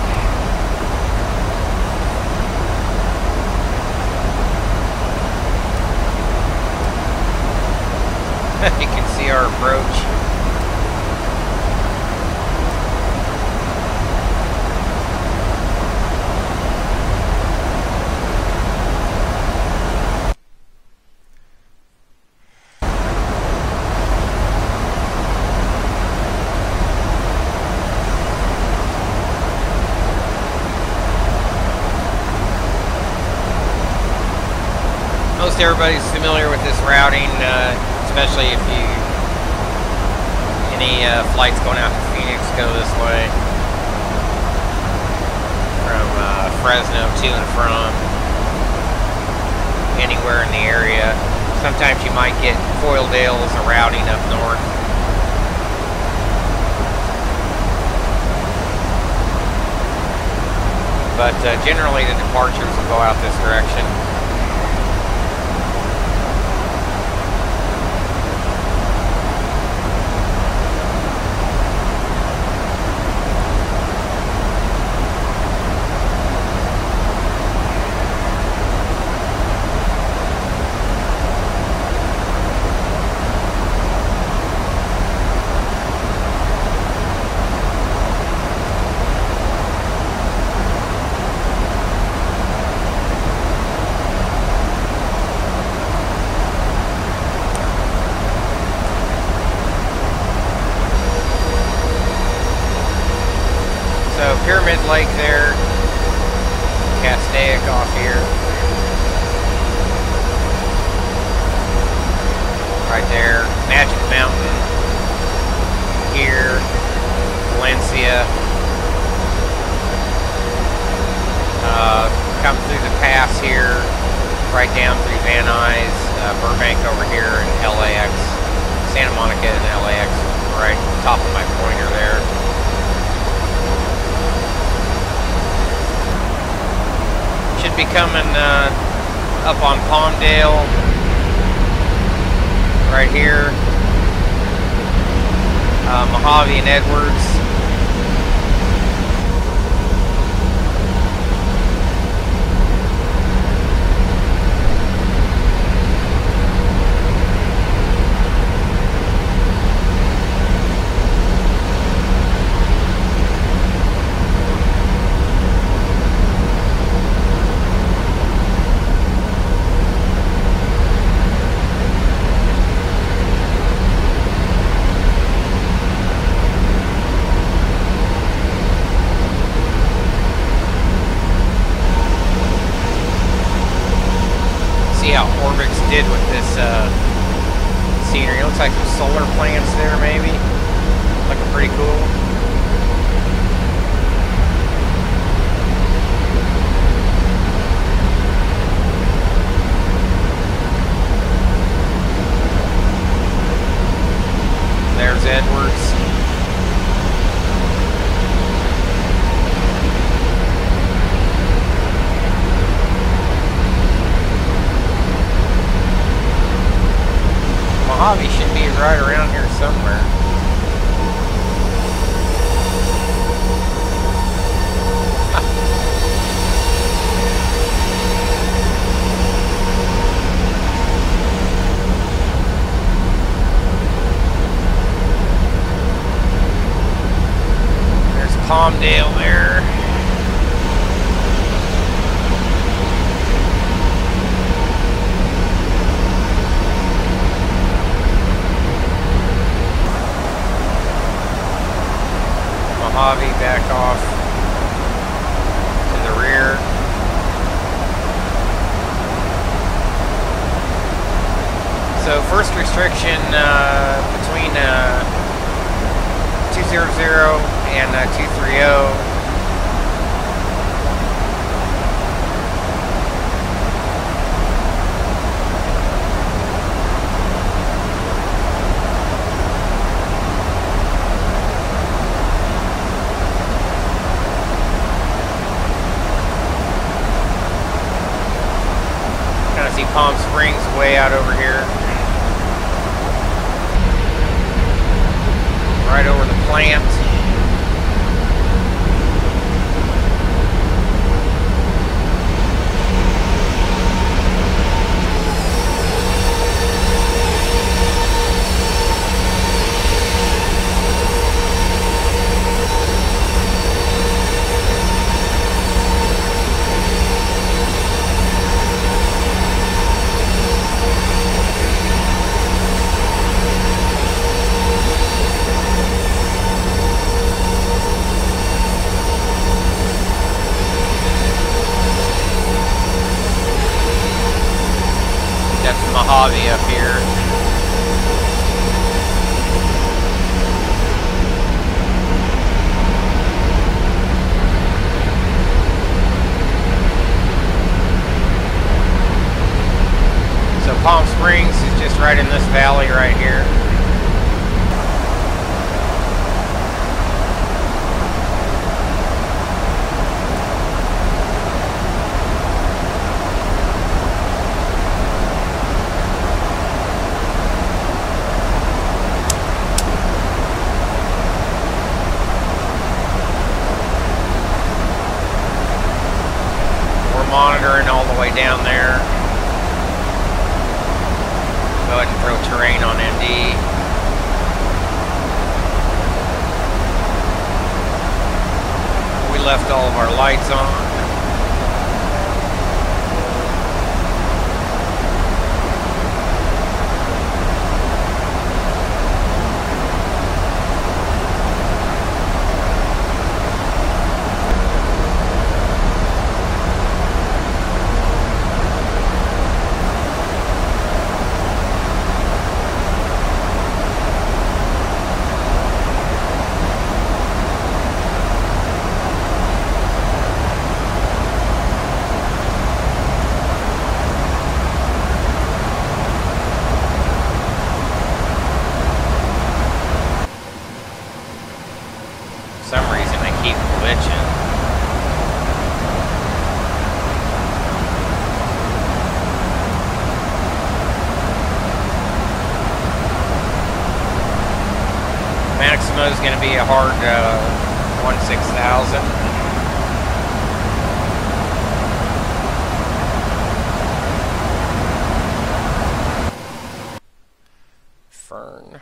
You can see our approach. Most everybody's familiar with this routing, especially if any flights going out to Phoenix go this way from Fresno to and from anywhere in the area. Sometimes you might get Coaldale as a routing up north. But generally the departures will go out this direction. Pyramid Lake there, Castaic off here, right there, Magic Mountain here, Valencia, come through the pass here, right down through Van Nuys, Burbank over here, and LAX, Santa Monica and LAX, right top of my pointer there. Should be coming up on Palmdale, right here, Mojave and Edwards. ORBX did with this scenery. It looks like some solar plants there, maybe. Looking pretty cool. There's Edwards. Mojave should be right around here somewhere. There's Palmdale there. Mojave back off to the rear. So first restriction between 200 and 230. Palm Springs way out over here. plant. Mojave up here. So Palm Springs is just right in this valley right here. Monitoring all the way down there. Go ahead and throw terrain on ND. We left all of our lights on. For some reason I keep glitching. Maximo is going to be a hard 16000. Fern.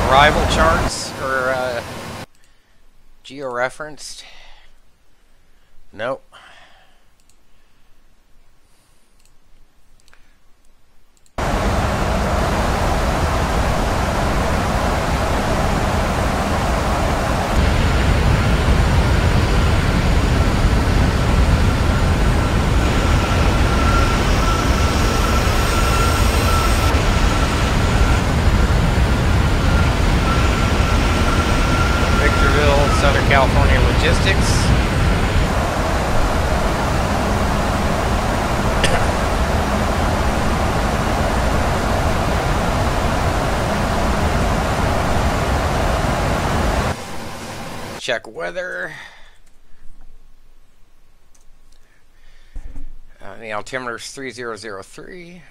Arrival charts are Georeferenced? Nope. Southern California Logistics. Check weather. The altimeter is 3003.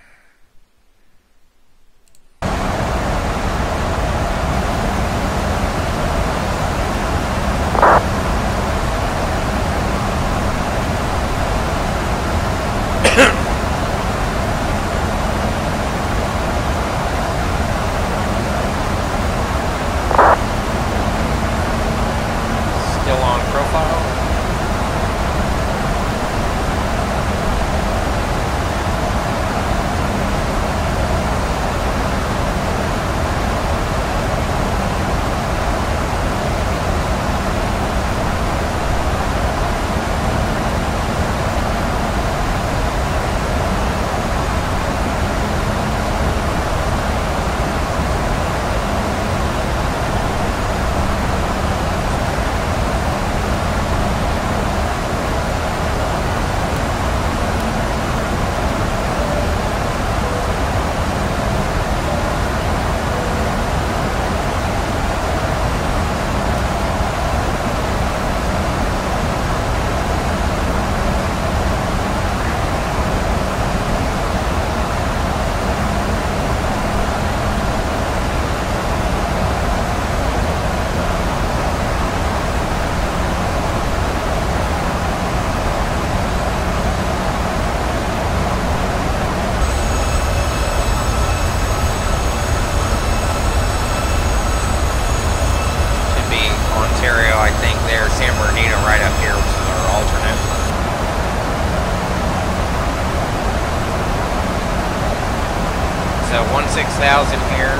So 16,000 here,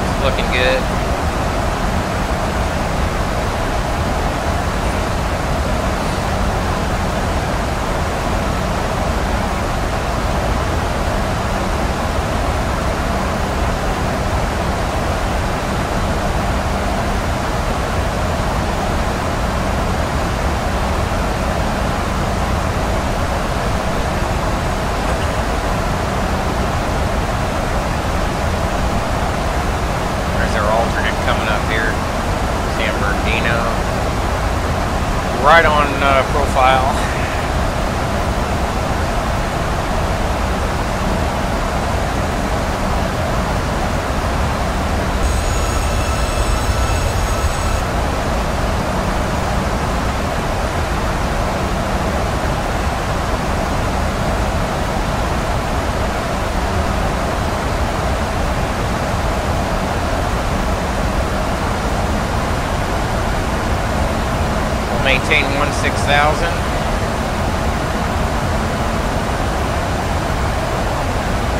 it's looking good. Right on profile. Maintain 16,000.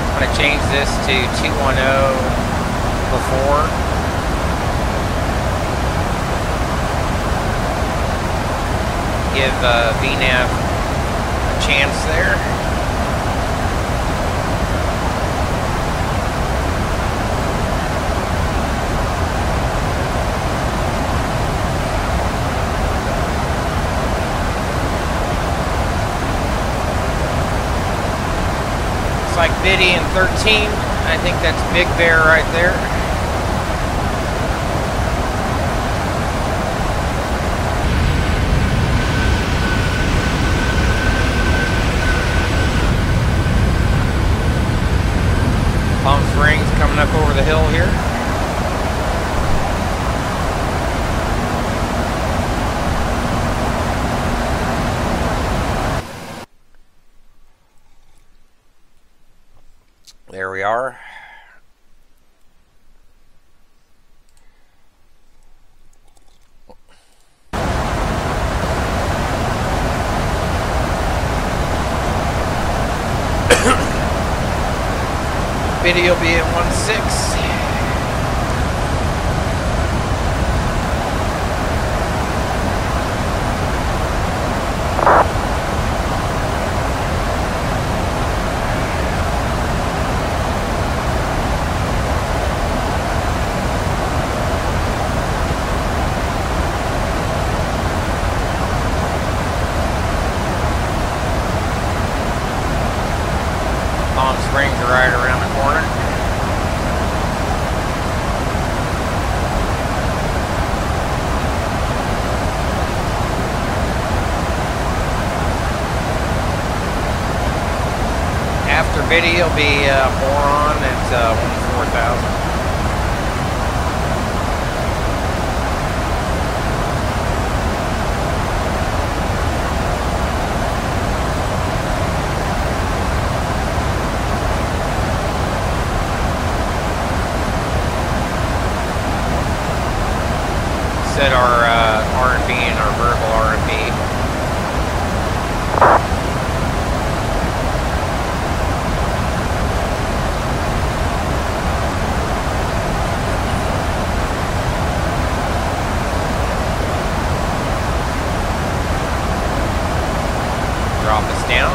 I'm going to change this to 210 before. Give VNAV a chance there. Like Biddy and 13, I think that's Big Bear right there. Palm Springs coming up over the hill here. There we are. Video will be at 1.6. Palm Springs are right around the corner. After video will be Boron at 4,000. Set our R&B and our verbal R&B. Drop us down.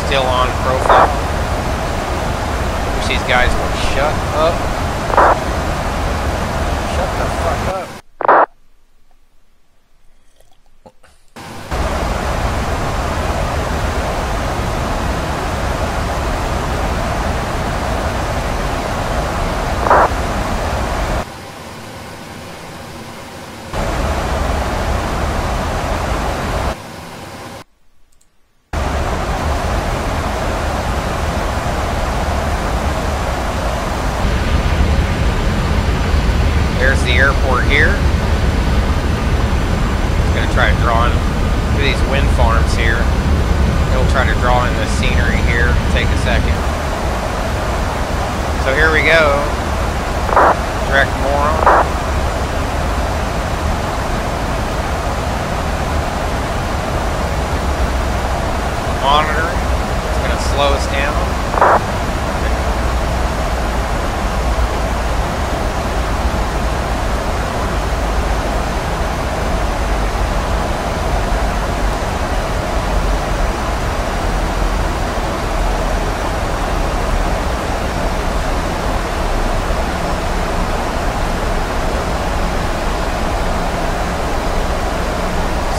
Still on profile. Wish these guys would shut up. Shut the fuck up. There's the airport here. It's going to try to draw in through these wind farms here. It'll try to draw in the scenery here. Take a second. So here we go. Direct Moron. Monitoring. It's going to slow us down.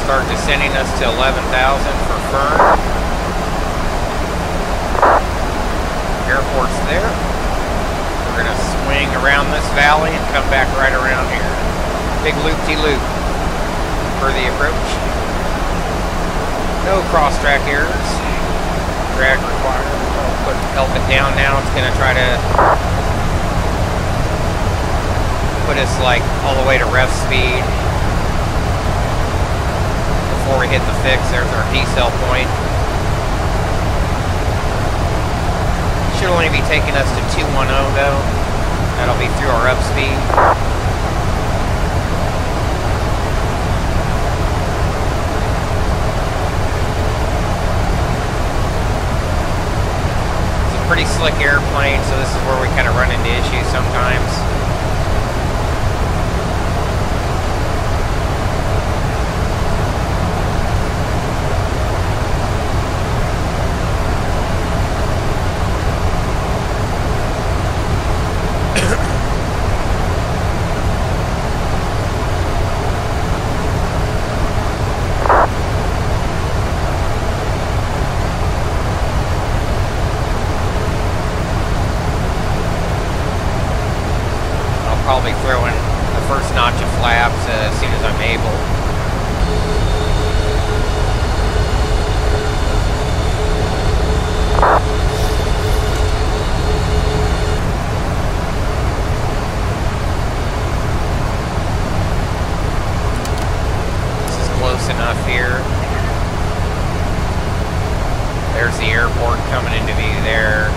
Start descending us to 11,000 for Fern. Airport's there. We're going to swing around this valley and come back right around here. Big loop-de-loop for the approach. No cross-track errors. Drag required. I'll help it down now. It's going to try to put us like all the way to rev speed. Before we hit the fix, there's our decel point. Should only be taking us to 210 though. That'll be through our up speed. It's a pretty slick airplane, so this is where we kind of run into issues sometimes. probably throw in the first notch of flaps as soon as I'm able. This is close enough here. There's the airport coming into view there.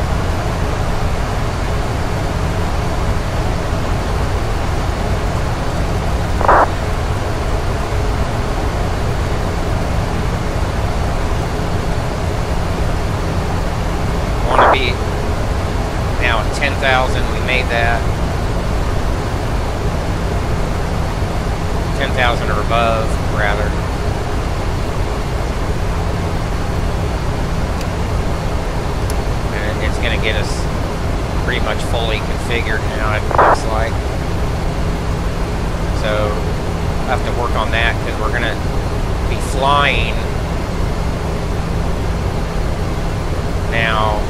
Be now at 10,000. We made that 10,000 or above, rather. And it's going to get us pretty much fully configured now, it looks like. So I'll have to work on that because we're going to be flying now.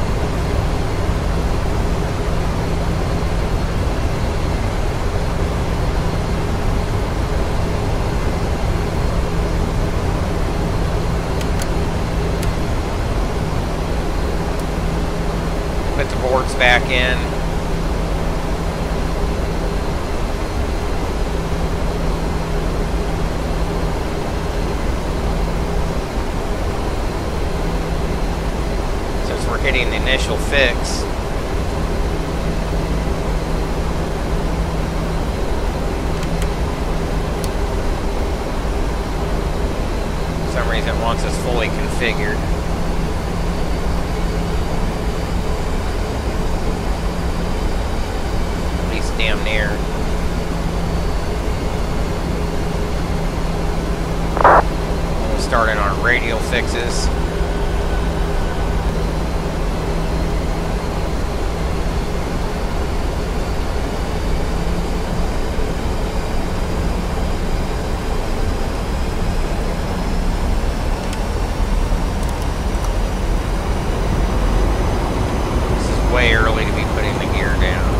Put the boards back in. Since we're hitting the initial fix, for some reason it wants us fully configured. Damn near. We'll start in our radial fixes. This is way early to be putting the gear down.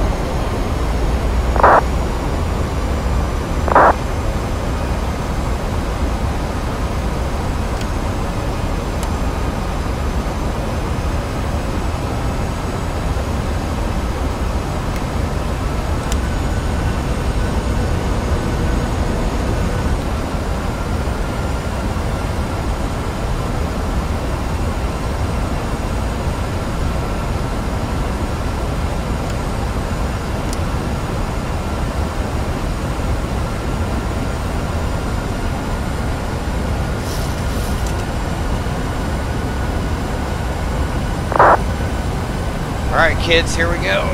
Alright kids, here we go.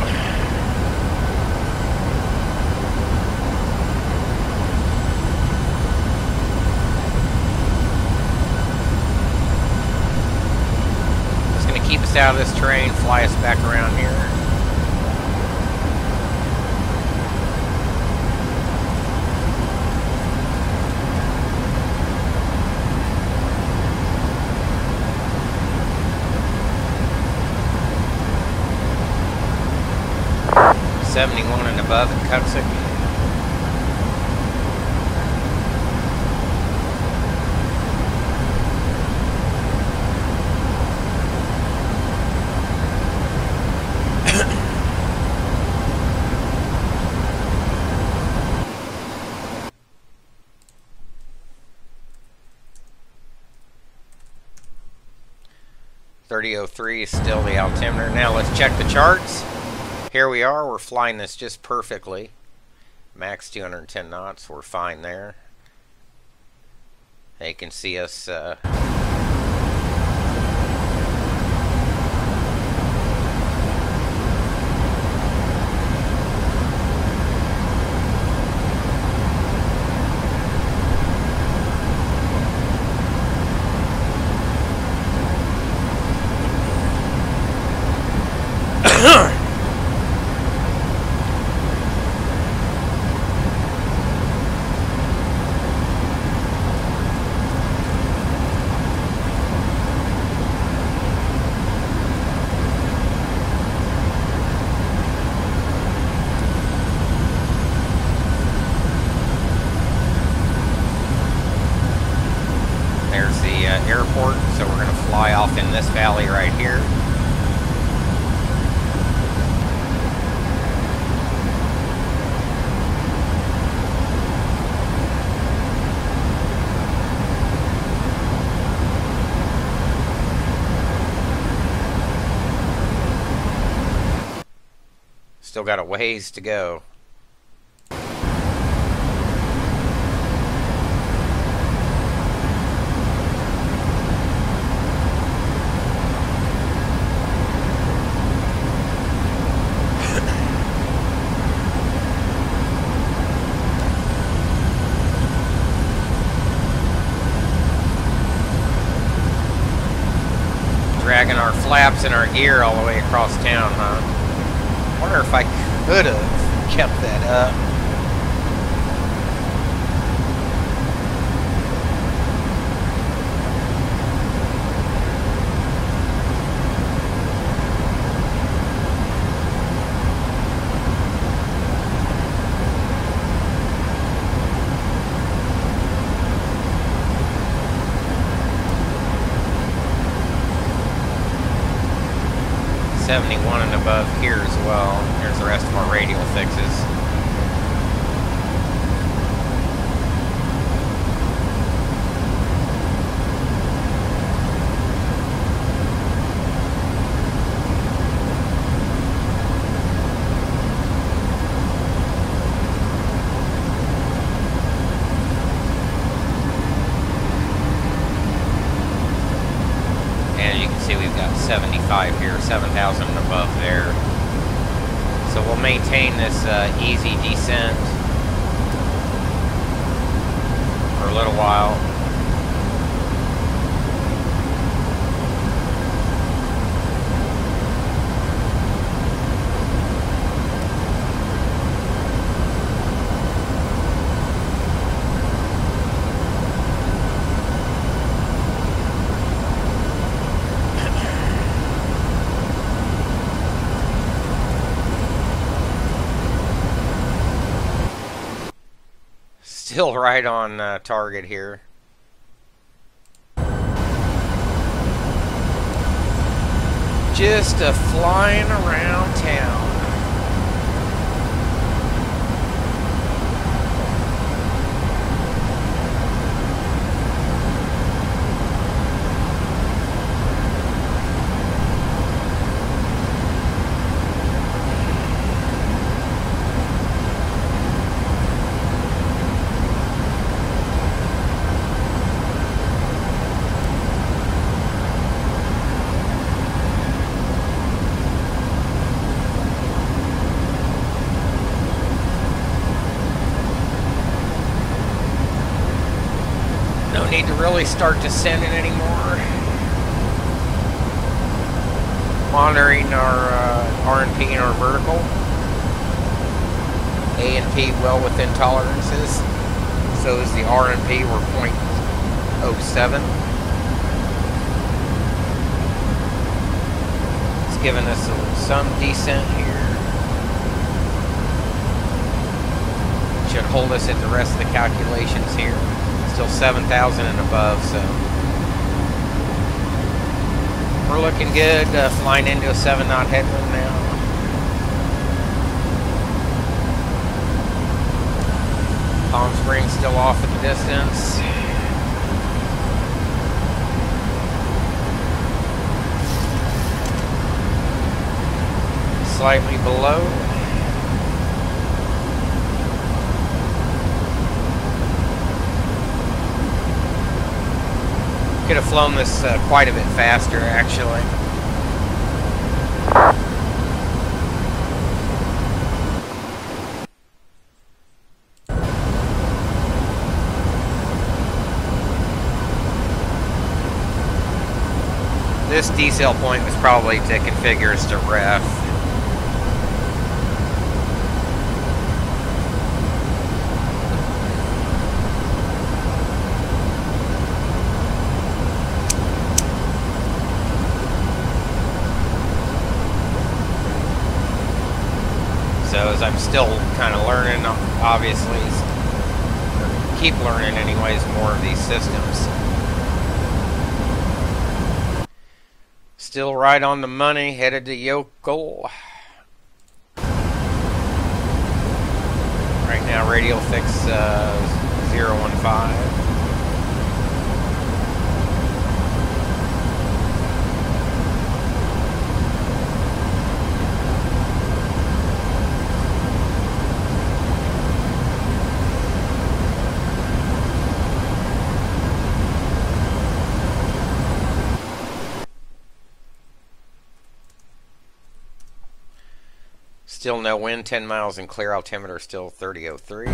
Just gonna keep us out of this terrain, fly us back around here. .71 and above at Ksfo-Kpsp. .3003 is still the altimeter. Now let's check the charts. Here we are, we're flying this just perfectly. Max 210 knots, we're fine there. You can see us valley right here. Still got a ways to go. Dragging our flaps and our gear all the way across town, huh? I wonder if I could have kept that up. .71 and above here as well. Here's the rest of our radial fixes. And you can see we've got 75 here, 7,000 and above there. So we'll maintain this easy descent for a little while. Still right on target here. Just flying around town. Need to really start descending anymore. Monitoring our R&P and our vertical. A&P well within tolerances. So is the R&P, we're 0.07. It's giving us some descent here. Should hold us at the rest of the calculations here. Still 7,000 and above, so we're looking good. Flying into a 7-knot headwind now. Palm Springs still off in the distance. Slightly below. Could have flown this quite a bit faster, actually. This decel point was probably to configure us to ref. So as I'm still kind of learning, obviously, keep learning anyways, more of these systems. Still right on the money, headed to Yokel. Right now, radial fix 015. Still no wind, 10 miles and clear, altimeter still 3003. For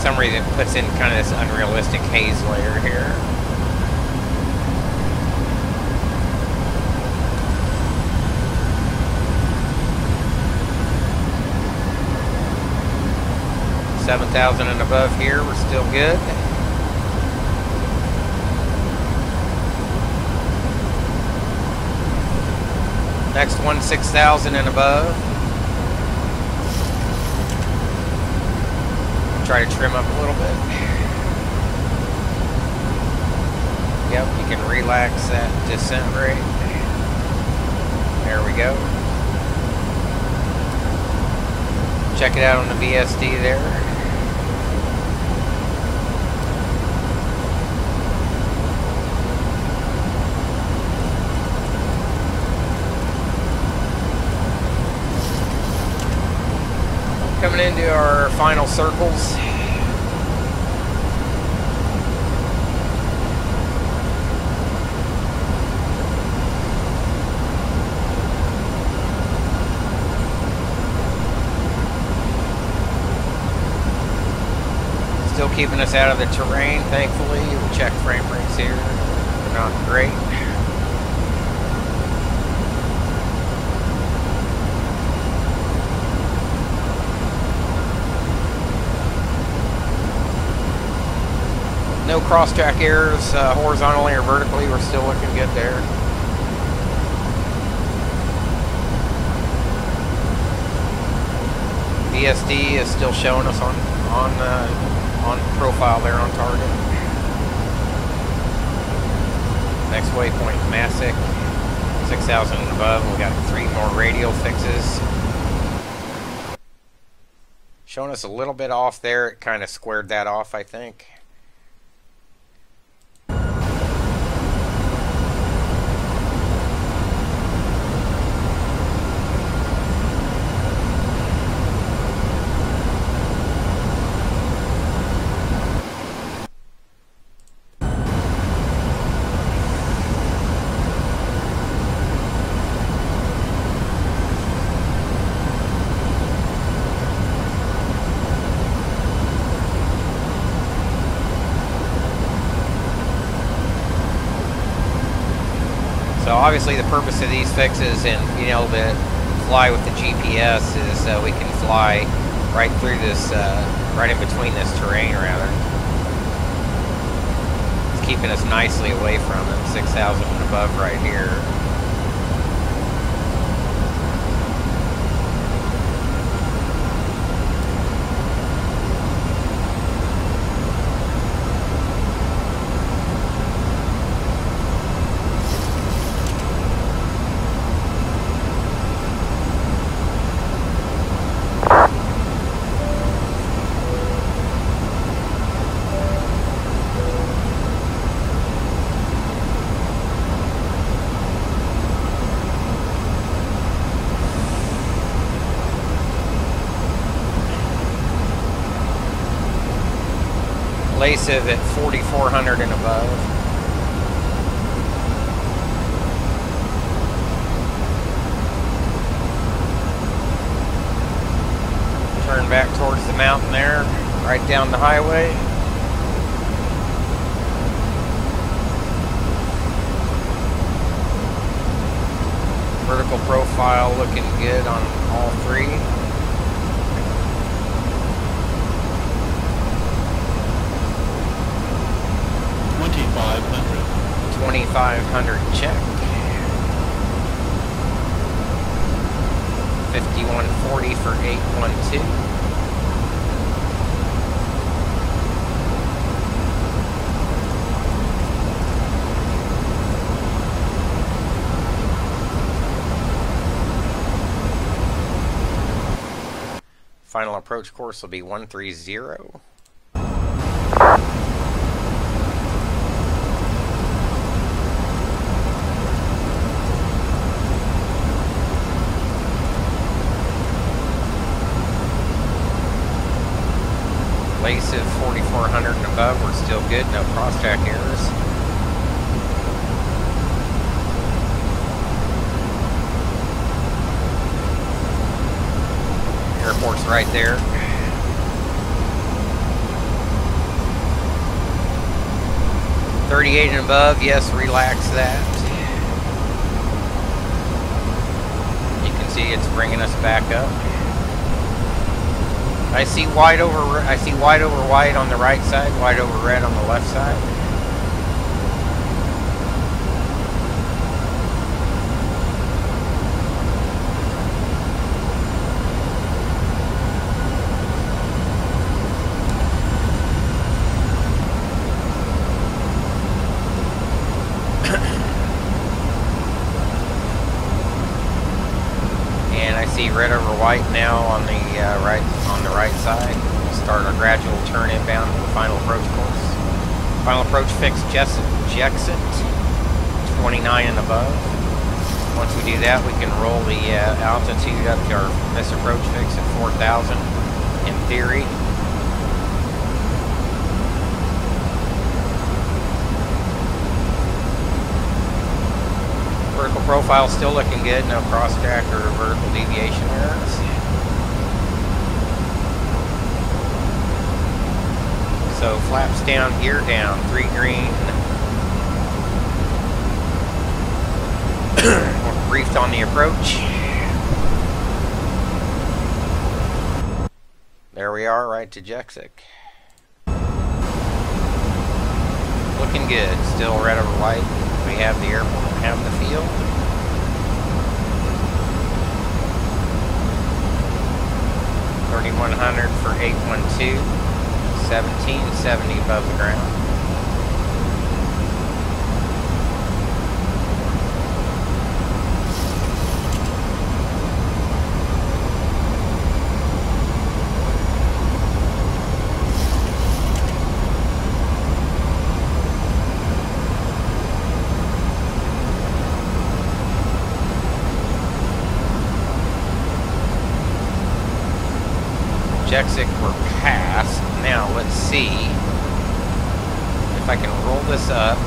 some reason it puts in kind of this unrealistic haze layer here. $7,000 and above here, we're still good. Next one, 6,000 and above. Try to trim up a little bit. Yep, you can relax that descent rate. There we go. Check it out on the VSD there. Coming into our final circles. Still keeping us out of the terrain, thankfully. We check frame rates here. They're not great. No cross-track errors, horizontally or vertically. We're still looking good there. VSD is still showing us on profile there on target. Next waypoint, Masick, 6,000 and above. We got 3 more radial fixes. Showing us a little bit off there. It kind of squared that off, I think. So obviously the purpose of these fixes and being able to fly with the GPS is so we can fly right through this, right in between this terrain rather. It's keeping us nicely away from it, 6,000 and above right here. Laces at 4,400 and above. Turn back towards the mountain there, right down the highway. Vertical profile looking good on all 3. 2,500 check. 5140 for 812. Final approach course will be 130. Evasive 4400 and above, we're still good, no cross-track errors. Airport's right there. .38 and above, yes, relax that. You can see it's bringing us back up. I see white over white on the right side, white over red on the left side. And I see red over white now on the right side. We'll start our gradual turn inbound to the final approach course. Final approach fix Jexit 29 and above. Once we do that, we can roll the altitude up to our this approach fix at 4,000 in theory. Vertical profile still looking good, no cross-track or vertical deviation errors. So flaps down, gear down, 3 green. We're briefed on the approach. There we are, right to Jexit. Looking good, still red over white. We have the airport, have the field. .3100 for 812. 1770 above the ground. Jexit we're past. Now let's see if I can roll this up.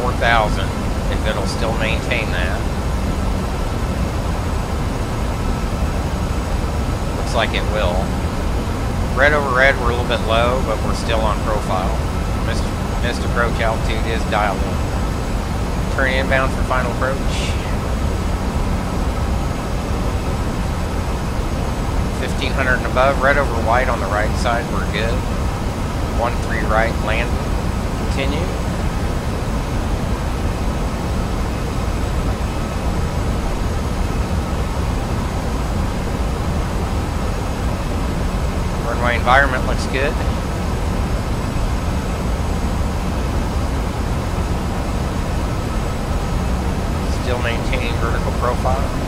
$4,000, if it'll still maintain that. Looks like it will. Red over red, we're a little bit low, but we're still on profile. Missed approach altitude is dialed in. Turn inbound for final approach. 1500 and above, red over white on the right side, we're good. 13 right, landing. Continue. Runway environment looks good. Still maintaining vertical profile.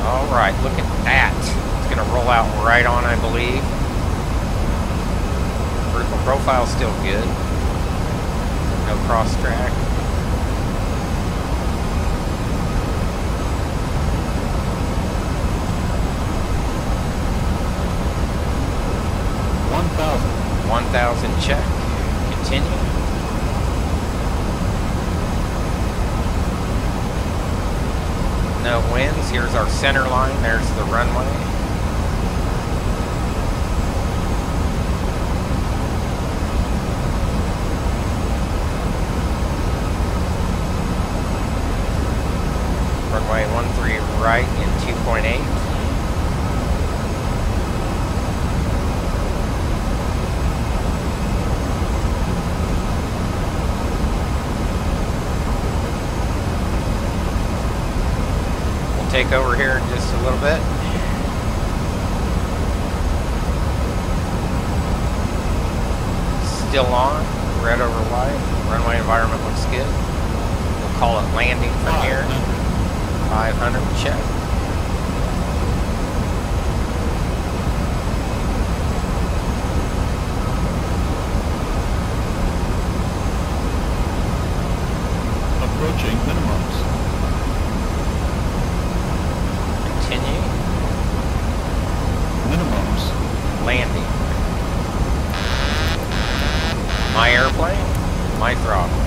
Alright, look at that. It's going to roll out right on, I believe. Vertical profile still good. No cross track. $1,000 check. Continue. No winds. Here's our center line. There's the runway. Runway 13 right in 2.8. Take over here in just a little bit. still on. Red over white. Runway environment looks good. We'll call it landing from here. 500, check. Approaching minimums. Continue. Minimums. Landing. My airplane, my throttles.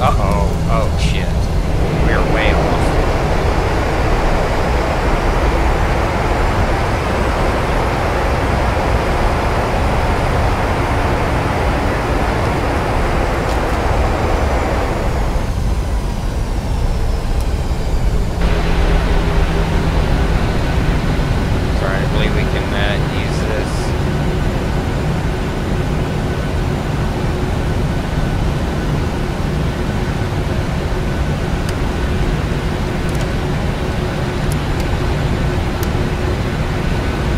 Uh-oh. Oh, shit. We're way off. Sorry, I believe we can use this.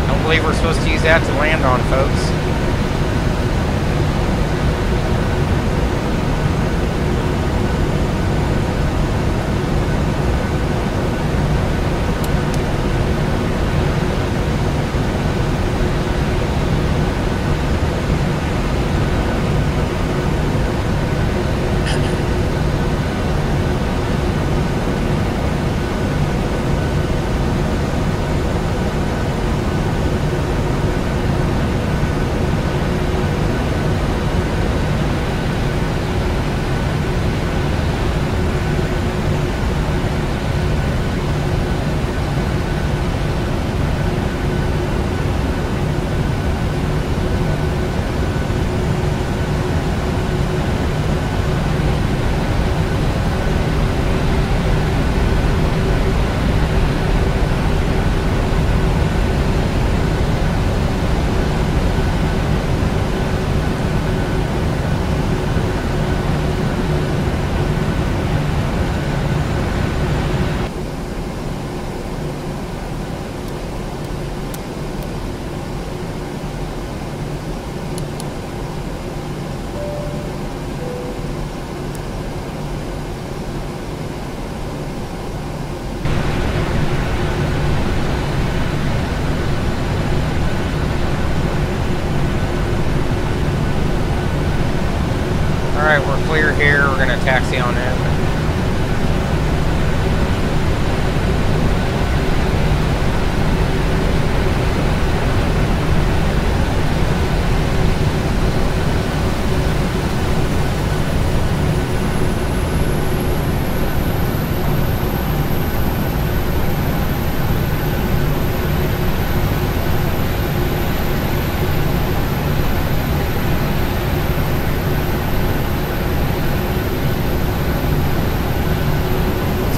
I believe we're supposed to use that to land on, folks. Alright, we're clear here. We're going to taxi on in.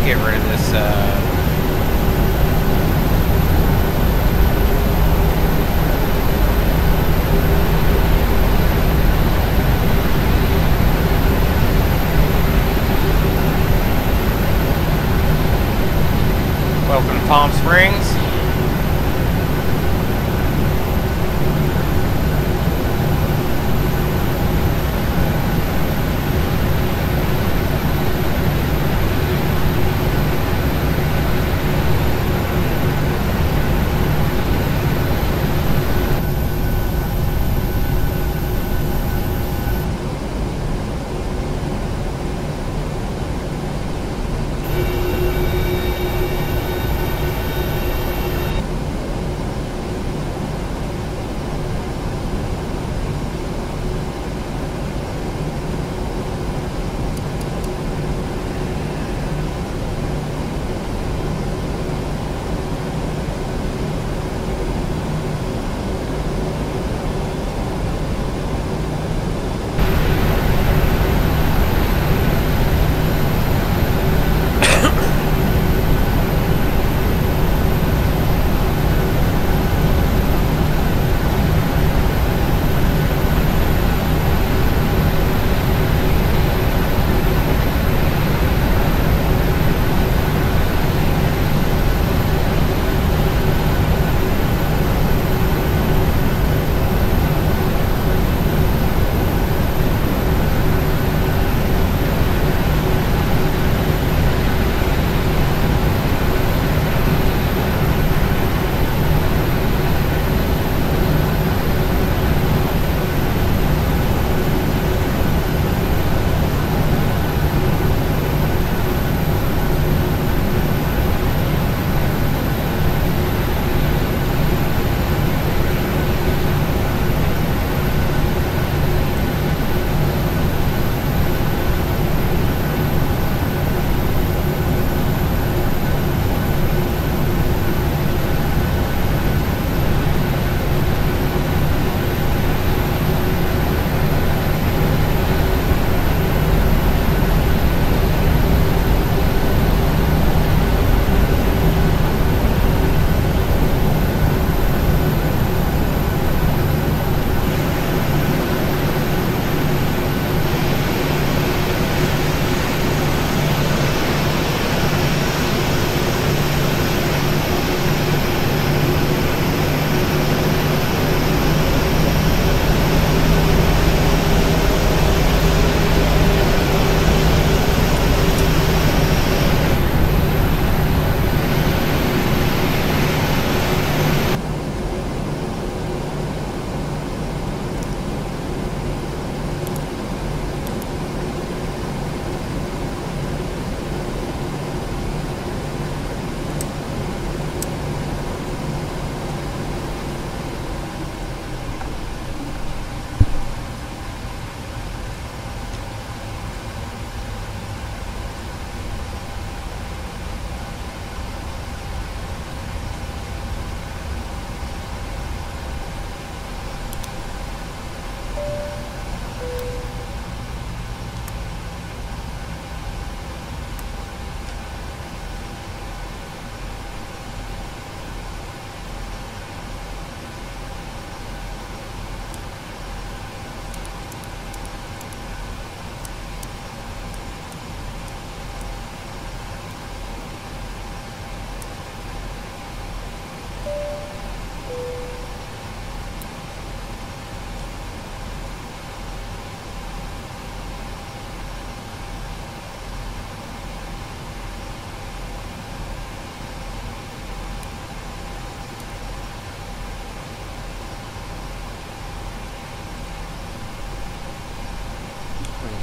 Get rid of this welcome to Palm Springs.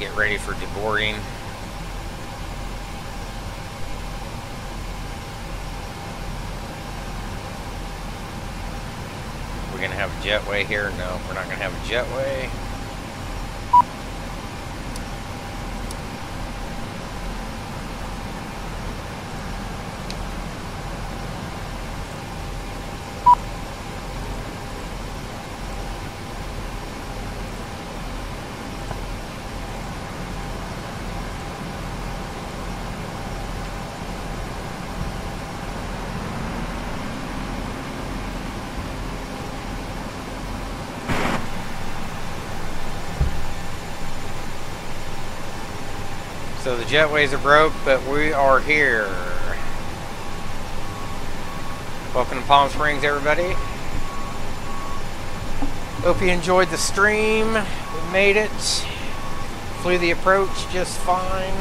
get ready for deboarding. We're going to have a jetway here. No, we're not going to have a jetway. So the jetways are broke, but we are here. Welcome to Palm Springs, everybody. Hope you enjoyed the stream. We made it. Flew the approach just fine.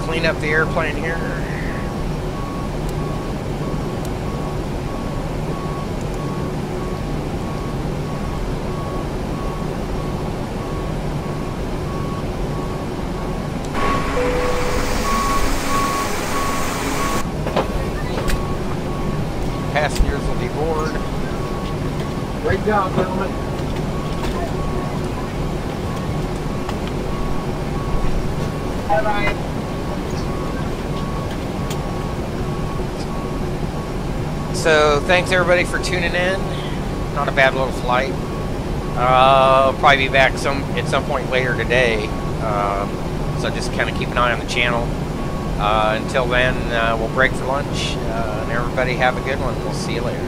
Clean up the airplane here. Passengers will be board. Great job, gentlemen. All right. So thanks everybody for tuning in. Not a bad little flight. Probably be back at some point later today. So just kind of keep an eye on the channel. Until then, we'll break for lunch. And everybody have a good one. We'll see you later.